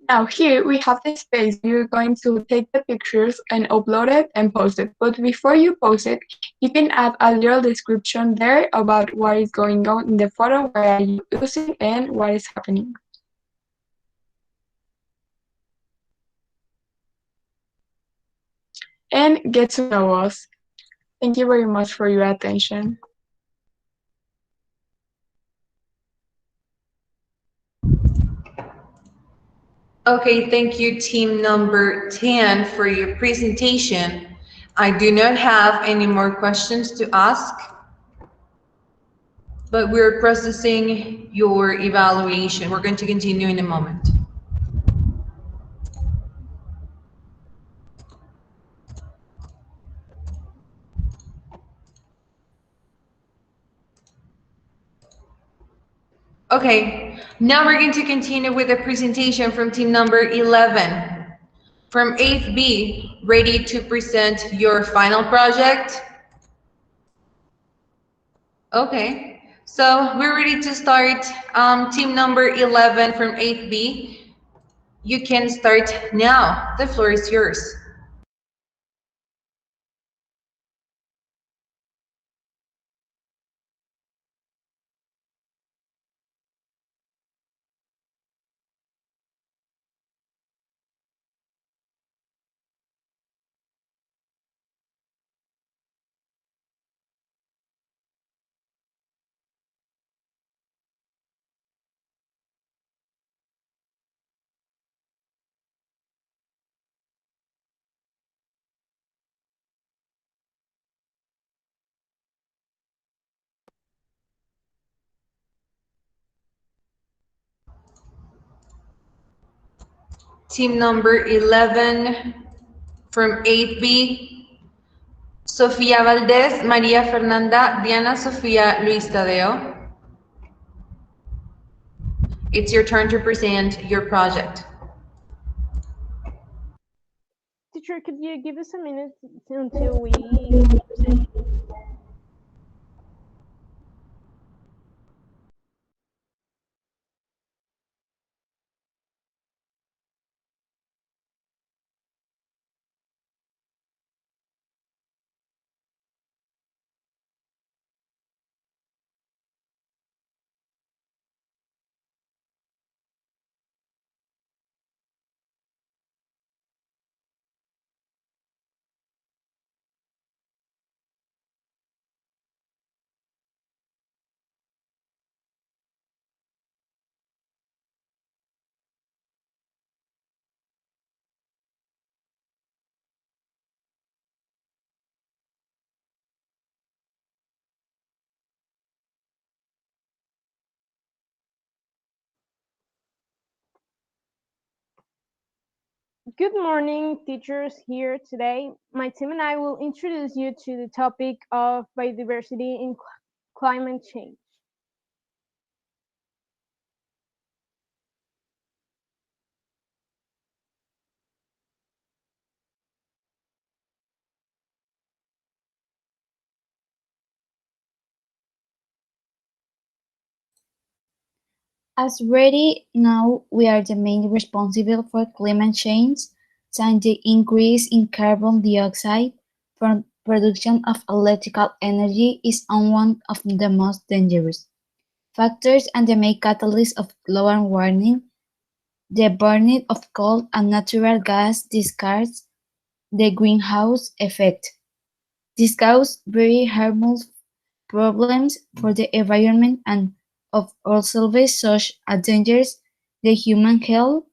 Now here we have the space where you're going to take the pictures and upload it and post it. But before you post it, you can add a little description there about what is going on in the photo, where are you using, and what is happening. And get to know us. Thank you very much for your attention. Okay, thank you, team number 10, for your presentation. I do not have any more questions to ask, but we're processing your evaluation. We're going to continue in a moment. Okay, now we're going to continue with the presentation from team number 11. From 8B, ready to present your final project? Okay, so we're ready to start. Team number 11 from 8B, you can start now. The floor is yours. Team number 11 from 8B, Sofía Valdez, María Fernanda, Diana Sofía, Luis Tadeo. It's your turn to present your project. Teacher, could you give us a minute until we present? Good morning, teachers here today. My team and I will introduce you to the topic of biodiversity in climate change. As already now we are the main responsible for climate change, since the increase in carbon dioxide from production of electrical energy is one of the most dangerous factors and the main catalyst of global warming. The burning of coal and natural gas discards the greenhouse effect. This causes very harmful problems for the environment and of also such as dangers the human health,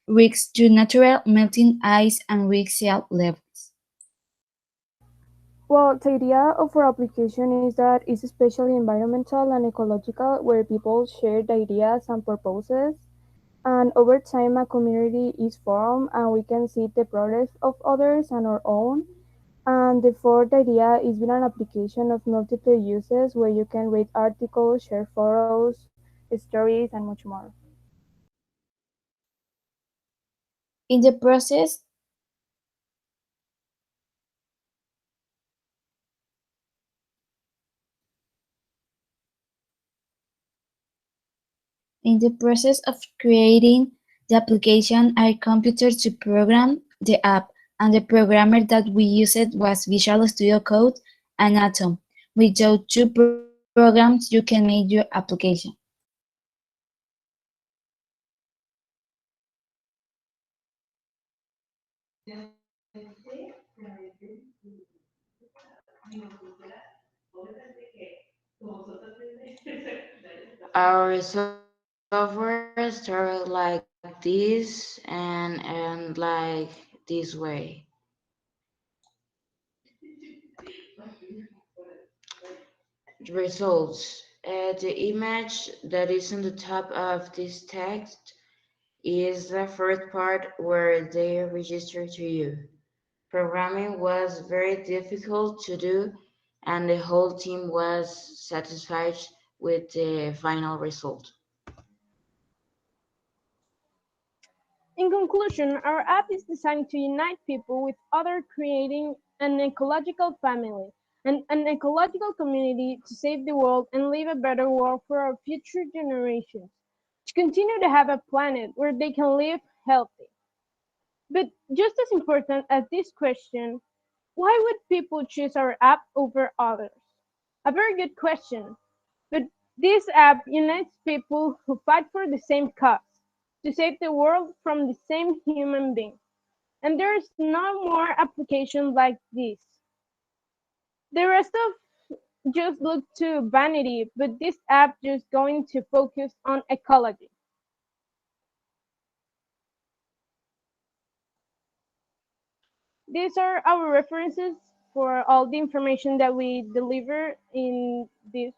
risks to natural melting ice and risks sea levels. Well, the idea of our application is that it's especially environmental and ecological, where people share the ideas and purposes, and over time a community is formed, and we can see the progress of others and our own. And the fourth idea is being an application of multiple uses where you can read articles, share photos, stories, and much more. In the process, of creating the application, I computer to program the app, and the programmer that we used was Visual Studio Code and Atom. With those two programs, you can make your application. Our software started like this and like this way. The results. The image that is on the top of this text is the first part where they register to you. Programming was very difficult to do, and the whole team was satisfied with the final result. In conclusion, our app is designed to unite people with other, creating an ecological family and an ecological community to save the world and leave a better world for our future generations, to continue to have a planet where they can live healthy. But just as important as this question, why would people choose our app over others? A very good question. But this app unites people who fight for the same cause, to save the world from the same human being. And there's no more application like this. The rest of just look to vanity, but this app just going to focus on ecology. These are our references for all the information that we deliver in this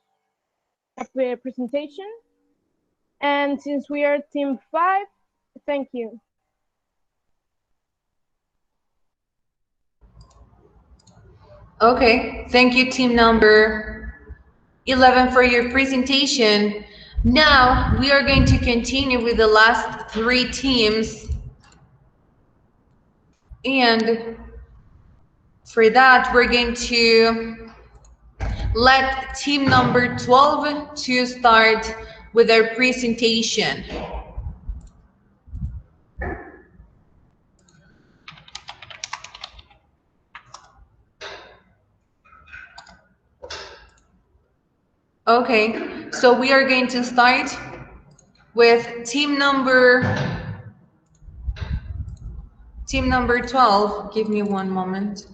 presentation. And since we are team 5, thank you. Okay, thank you, team number 11, for your presentation. Now we are going to continue with the last 3 teams. And for that, we're going to let team number 12 to start with their presentation. Okay, so we are going to start with team number 12. Give me one moment.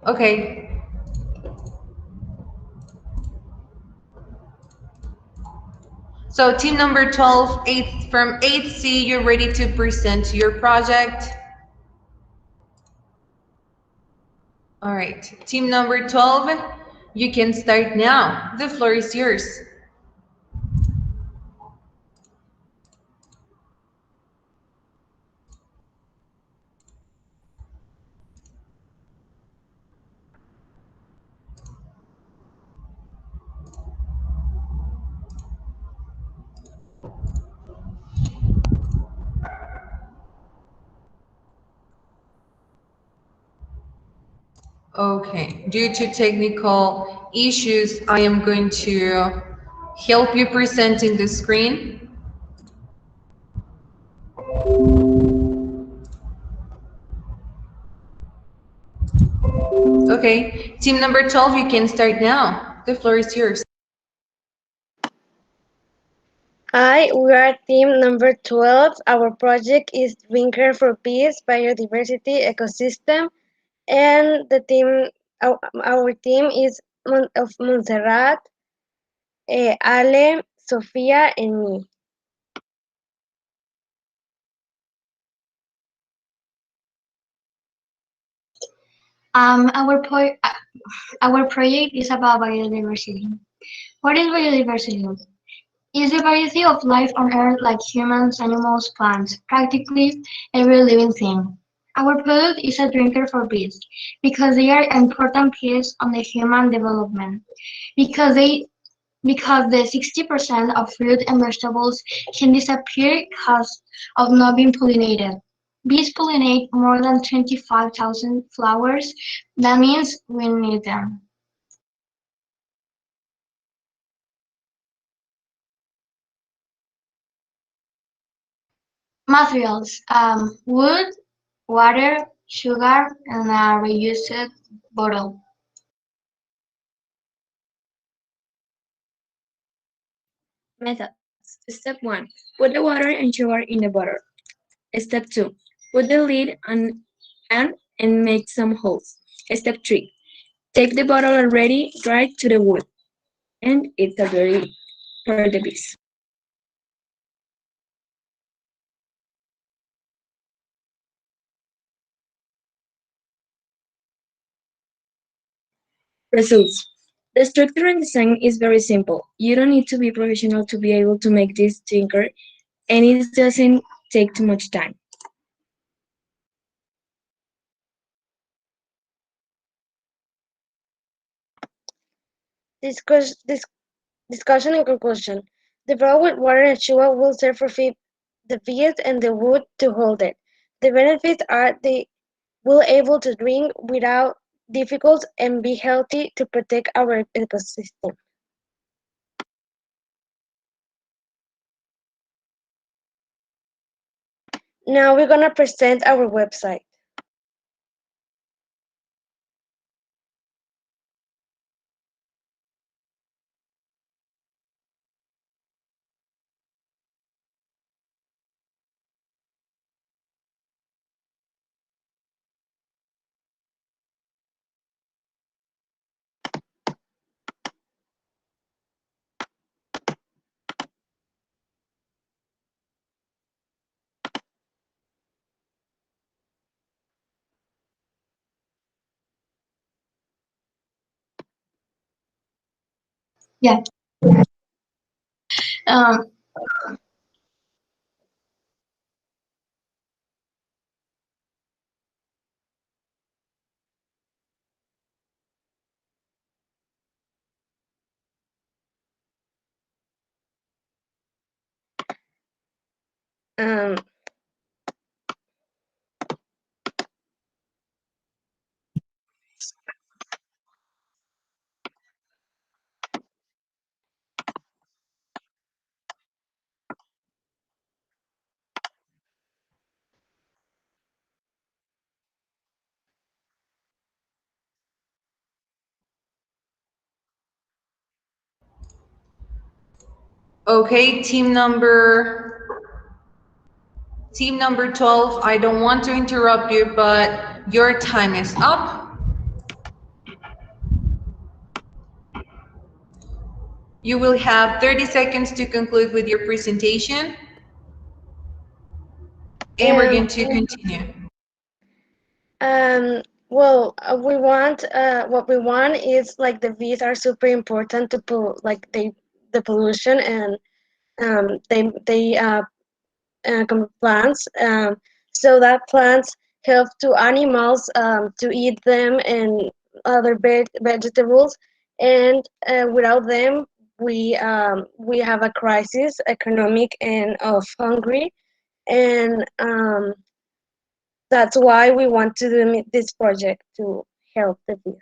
Okay. So team number 12, from 8C, you're ready to present your project. All right, team number 12, you can start now. The floor is yours. Okay, due to technical issues, I am going to help you presenting the screen. Okay, team number 12, you can start now. The floor is yours. Hi, we are team number 12. Our project is Drinker for Peace, Biodiversity, Ecosystem, and our team is of Montserrat, Ale, Sofia, and me. Um, our, po- our project is about biodiversity. What is biodiversity? It's the variety of life on Earth like humans, animals, plants, practically every living thing. Our product is a drinker for bees because they are an important piece on the human development. Because they because the 60% of fruit and vegetables can disappear because of not being pollinated. Bees pollinate more than 25,000 flowers. That means we need them. Materials: wood, water, sugar, and a reused bottle. Methods. Step 1. Put the water and sugar in the bottle. Step 2. Put the lid on and make some holes. Step 3. Take the bottle already dried to the wood. And it's already for the bees. Results. The structure and design is very simple. You don't need to be professional to be able to make this tinker, and it doesn't take too much time. Discussion and conclusion. The bottle with water and sugar will serve for feed the bees and the wood to hold it. The benefits are they will able to drink without difficulty and be healthy to protect our ecosystem. Now we're gonna present our website. Yeah. Um, Um, Okay, team number 12, I don't want to interrupt you, but your time is up. You will have 30 seconds to conclude with your presentation. And we're going to continue. Well, what we want is like the bees are super important to like the pollution and they plants so that plants help to animals to eat them and other vegetables and without them we have a crisis economic and of hungry and that's why we want to do this project to help the bees.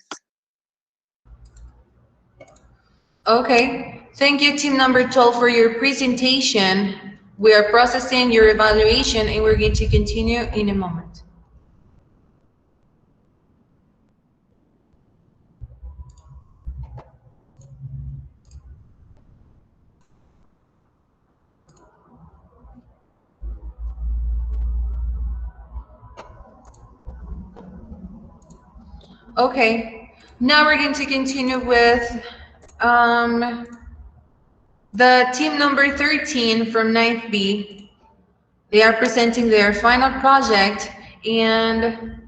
Okay, thank you, team number 12, for your presentation. We are processing your evaluation and we're going to continue in a moment. Okay, now we're going to continue with um, the team number 13 from 9th B. They are presenting their final project and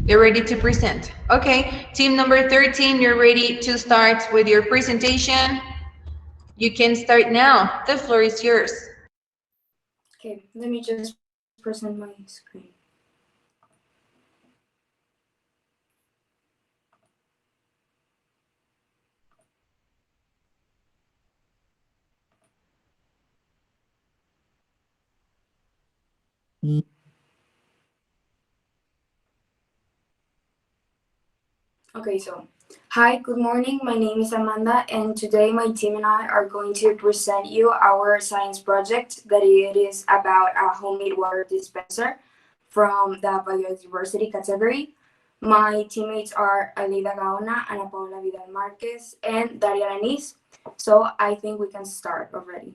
they're ready to present. Okay, team number 13, you're ready to start with your presentation. You can start now. The floor is yours. Okay, let me just present my screen. Okay, so hi, good morning. My name is Amanda, and today my team and I are going to present you our science project that it is about a homemade water dispenser from the biodiversity category. My teammates are Alida Gaona, Ana Paula Vidal Marquez, and Daria Lanis. So I think we can start already.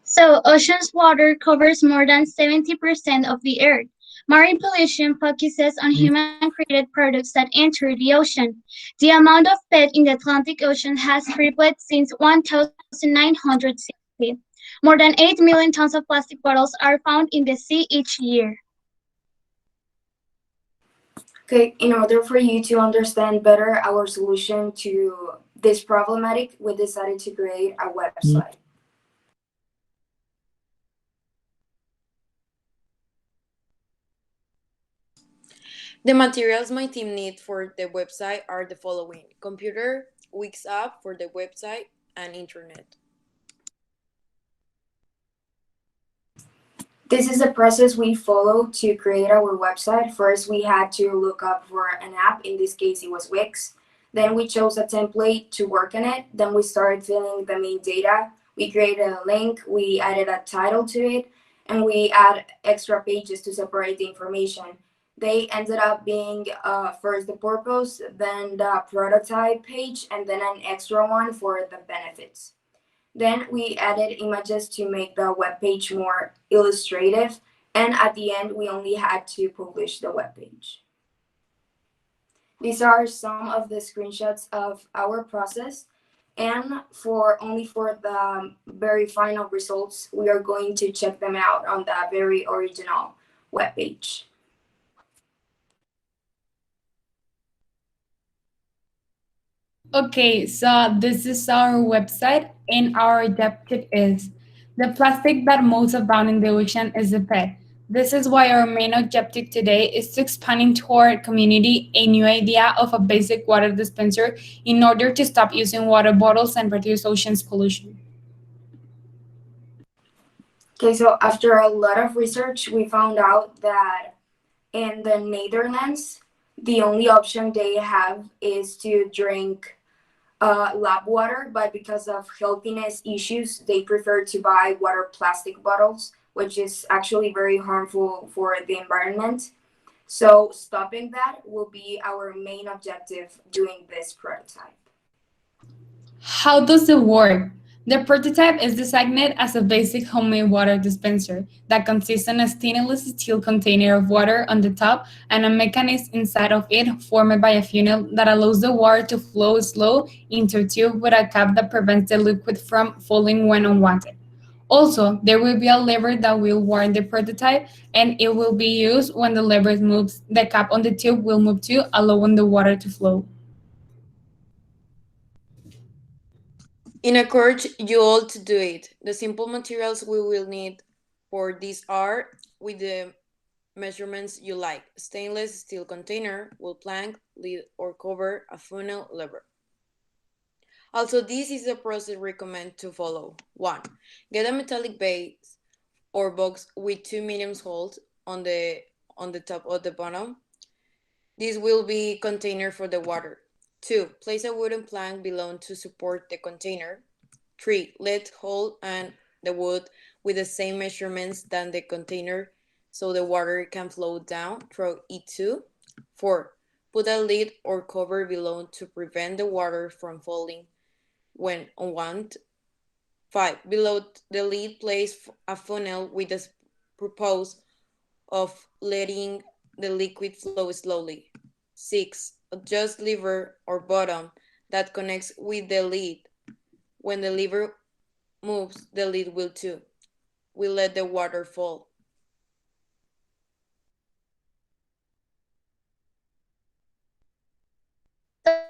So, ocean's water covers more than 70% of the Earth. Marine pollution focuses on human-created products that enter the ocean. The amount of PET in the Atlantic Ocean has tripled since 1960. More than 8 million tons of plastic bottles are found in the sea each year. Okay, in order for you to understand better our solution to this problematic, we decided to create a website. The materials my team need for the website are the following: computer, Wix app for the website, and internet. This is the process we follow to create our website. First, we had to look up for an app. In this case, it was Wix. Then we chose a template to work on it. Then we started filling the main data. We created a link. We added a title to it. And we add extra pages to separate the information. They ended up being first the purpose, then the prototype page, and then an extra one for the benefits. Then we added images to make the web page more illustrative, and at the end we only had to publish the web page. These are some of the screenshots of our process, and only for the very final results, we are going to check them out on the very original web page. Okay, so this is our website, and our objective is the plastic that most abound in the ocean is the PET. This is why our main objective today is to expand into our community a new idea of a basic water dispenser in order to stop using water bottles and reduce ocean's pollution. Okay, so after a lot of research, we found out that in the Netherlands, the only option they have is to drink lab water, but because of healthiness issues, they prefer to buy water plastic bottles, which is actually very harmful for the environment. So stopping that will be our main objective doing this prototype. How does it work? The prototype is designed as a basic homemade water dispenser that consists of a stainless steel container of water on the top and a mechanism inside of it formed by a funnel that allows the water to flow slow into a tube with a cap that prevents the liquid from falling when unwanted. Also, there will be a lever that will warn the prototype, and it will be used when the lever moves. The cap on the tube will move too, allowing the water to flow. In encourage you all to do it. The simple materials we will need for this are with the measurements you like: stainless steel container, wood plank, lid or cover, a funnel, lever. Also, this is the process recommend to follow. 1. Get a metallic base or box with 2 medium holes on the top or the bottom. This will be container for the water. 2. Place a wooden plank below to support the container. 3. Let hole and the wood with the same measurements than the container so the water can flow down through it too. 4. Put a lid or cover below to prevent the water from falling when unwanted. 5. Below the lid, place a funnel with the purpose of letting the liquid flow slowly. 6. Adjust lever or bottom that connects with the lid. When the lever moves, the lid will too. We let the water fall.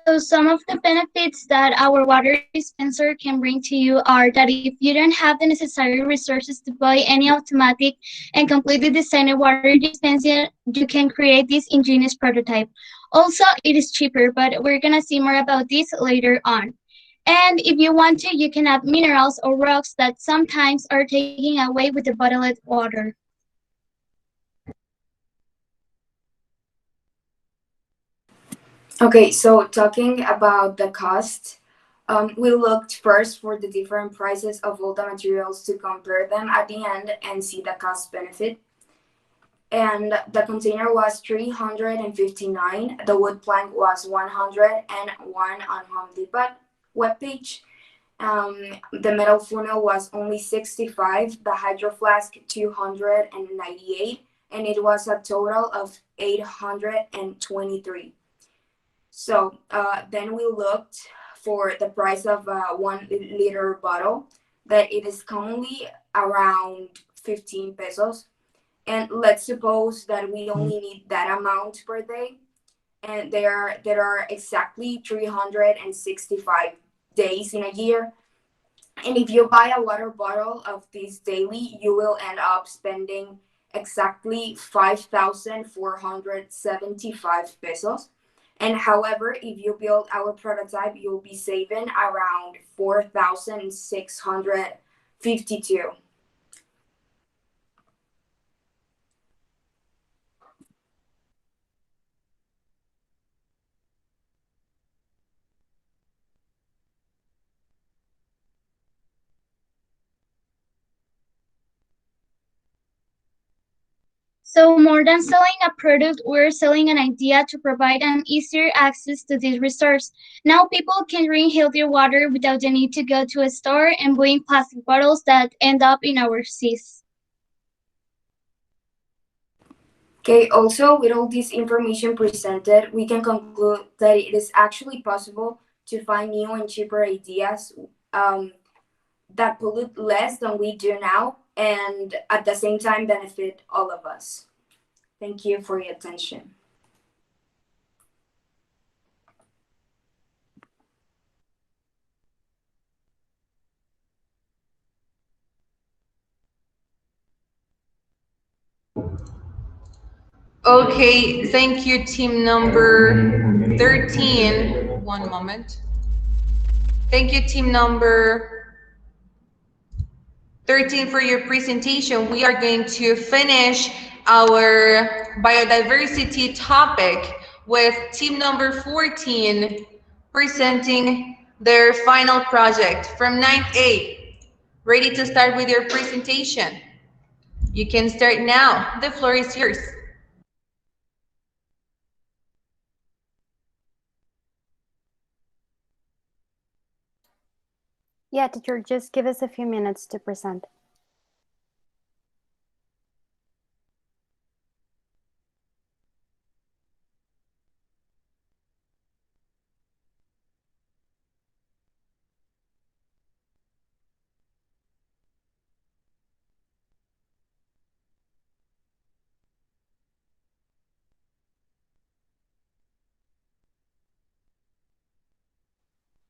So some of the benefits that our water dispenser can bring to you are that if you don't have the necessary resources to buy any automatic and completely designed water dispenser, you can create this ingenious prototype. Also, it is cheaper, but we're gonna see more about this later on. And if you want to, you can add minerals or rocks that sometimes are taken away with the bottled water. Okay, so talking about the cost, we looked first for the different prices of all the materials to compare them at the end and see the cost benefit. And the container was 359. The wood plank was 101 on Home Depot webpage. The metal funnel was only 65. The hydro flask 298, and it was a total of 823. So then we looked for the price of a 1 liter bottle, that it is commonly around 15 pesos. And let's suppose that we only need that amount per day, and there are exactly 365 days in a year. And if you buy a water bottle of this daily, you will end up spending exactly 5,475 pesos. And however, if you build our prototype, you'll be saving around 4,652. So more than selling a product, we're selling an idea to provide an easier access to this resource. Now people can drink healthier water without the need to go to a store and buying plastic bottles that end up in our seas. Okay, also with all this information presented, we can conclude that it is actually possible to find new and cheaper ideas that pollute less than we do now and at the same time benefit all of us. Thank you for your attention. Okay, thank you, team number 13. One moment. Thank you, team number 13 for your presentation. We are going to finish our biodiversity topic with team number 14 presenting their final project from 9th A. Ready to start with your presentation? You can start now. The floor is yours. Yeah, teacher, just give us a few minutes to present.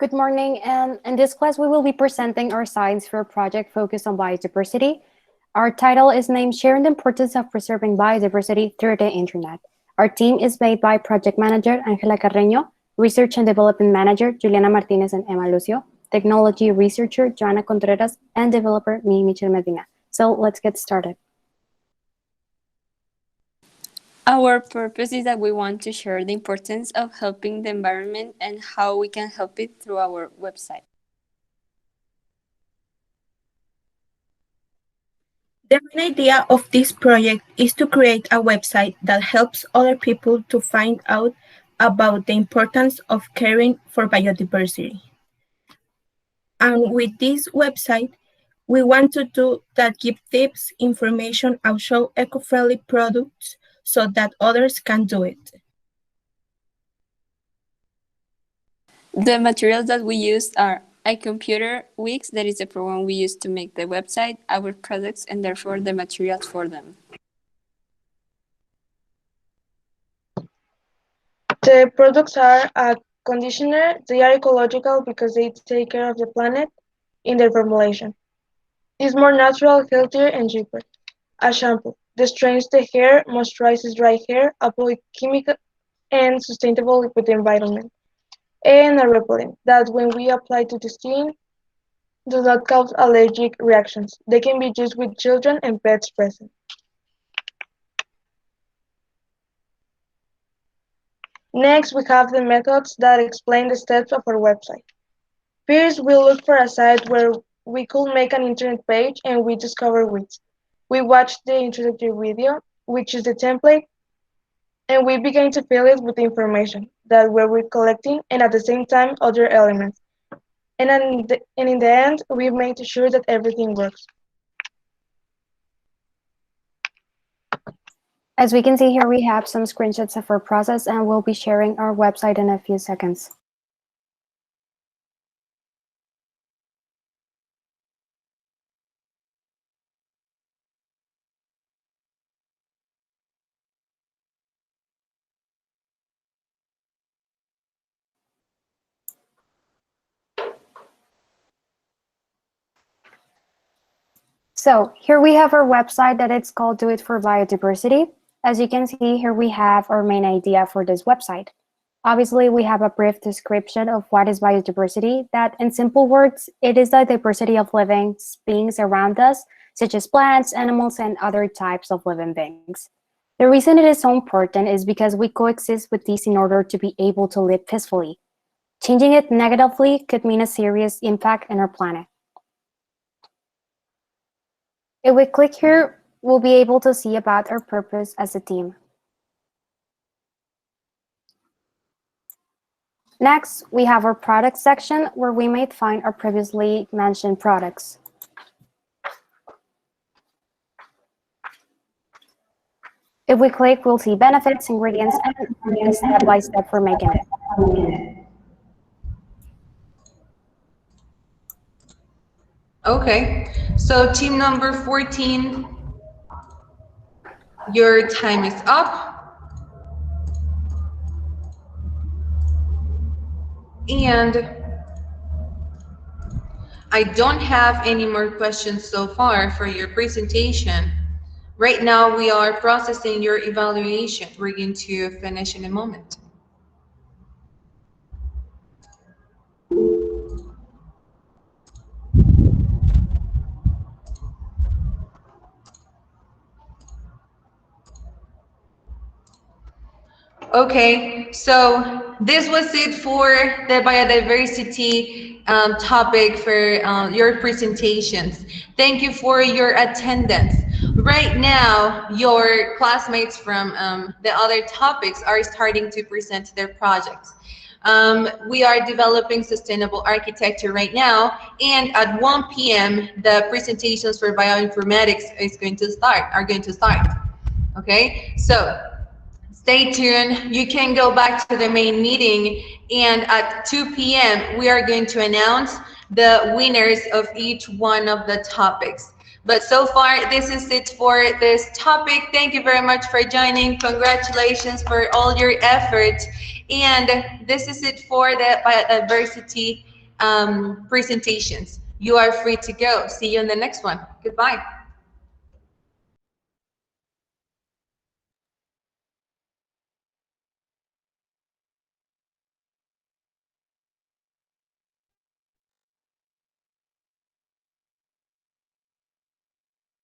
Good morning, and in this class we will be presenting our science fair project focused on biodiversity. Our title is named Sharing the Importance of Preserving Biodiversity Through the Internet. Our team is made by Project Manager Angela Carreño, Research and Development Manager Juliana Martinez and Emma Lucio, Technology Researcher Joana Contreras, and Developer me, Michelle Medina. So let's get started. Our purpose is that we want to share the importance of helping the environment and how we can help it through our website. The main idea of this project is to create a website that helps other people to find out about the importance of caring for biodiversity. And with this website, we want to do that give tips, information, and show eco-friendly products so that others can do it. The materials that we use are iComputer, Wix, that is the program we use to make the website, our products, and therefore the materials for them. The products are a conditioner. They are ecological because they take care of the planet in their formulation. It's more natural, healthier, and cheaper. A shampoo. This straightens the hair, moisturizes dry hair, avoid chemical and sustainable with the environment. And a repellent that when we apply to the skin does not cause allergic reactions. They can be used with children and pets present. Next, we have the methods that explain the steps of our website. First, we look for a site where we could make an internet page and we discover which. We watch the introductory video, which is the template, and we begin to fill it with information that we're collecting and at the same time other elements. And in the end, we make sure that everything works. As we can see here, we have some screenshots of our process, and we'll be sharing our website in a few seconds. So here we have our website that it's called Do It for Biodiversity. As you can see here, we have our main idea for this website. Obviously, we have a brief description of what is biodiversity, that in simple words, it is the diversity of living beings around us, such as plants, animals, and other types of living beings. The reason it is so important is because we coexist with these in order to be able to live peacefully. Changing it negatively could mean a serious impact on our planet. If we click here, we'll be able to see about our purpose as a team. Next, we have our product section where we may find our previously mentioned products. If we click, we'll see benefits, ingredients, and step by step for making it. Okay, so team number 14, your time is up. And I don't have any more questions so far for your presentation. Right now, we are processing your evaluation. We're going to finish in a moment. Okay, so this was it for the biodiversity topic for your presentations. Thank you for your attendance. Right now, your classmates from the other topics are starting to present their projects. We are developing sustainable architecture right now, and at 1 p.m. the presentations for bioinformatics are going to start. Okay, so stay tuned. You can go back to the main meeting, and at 2 p.m. we are going to announce the winners of each one of the topics. But so far, this is it for this topic. Thank you very much for joining. Congratulations for all your efforts. And this is it for the biodiversity presentations. You are free to go. See you in the next one. Goodbye.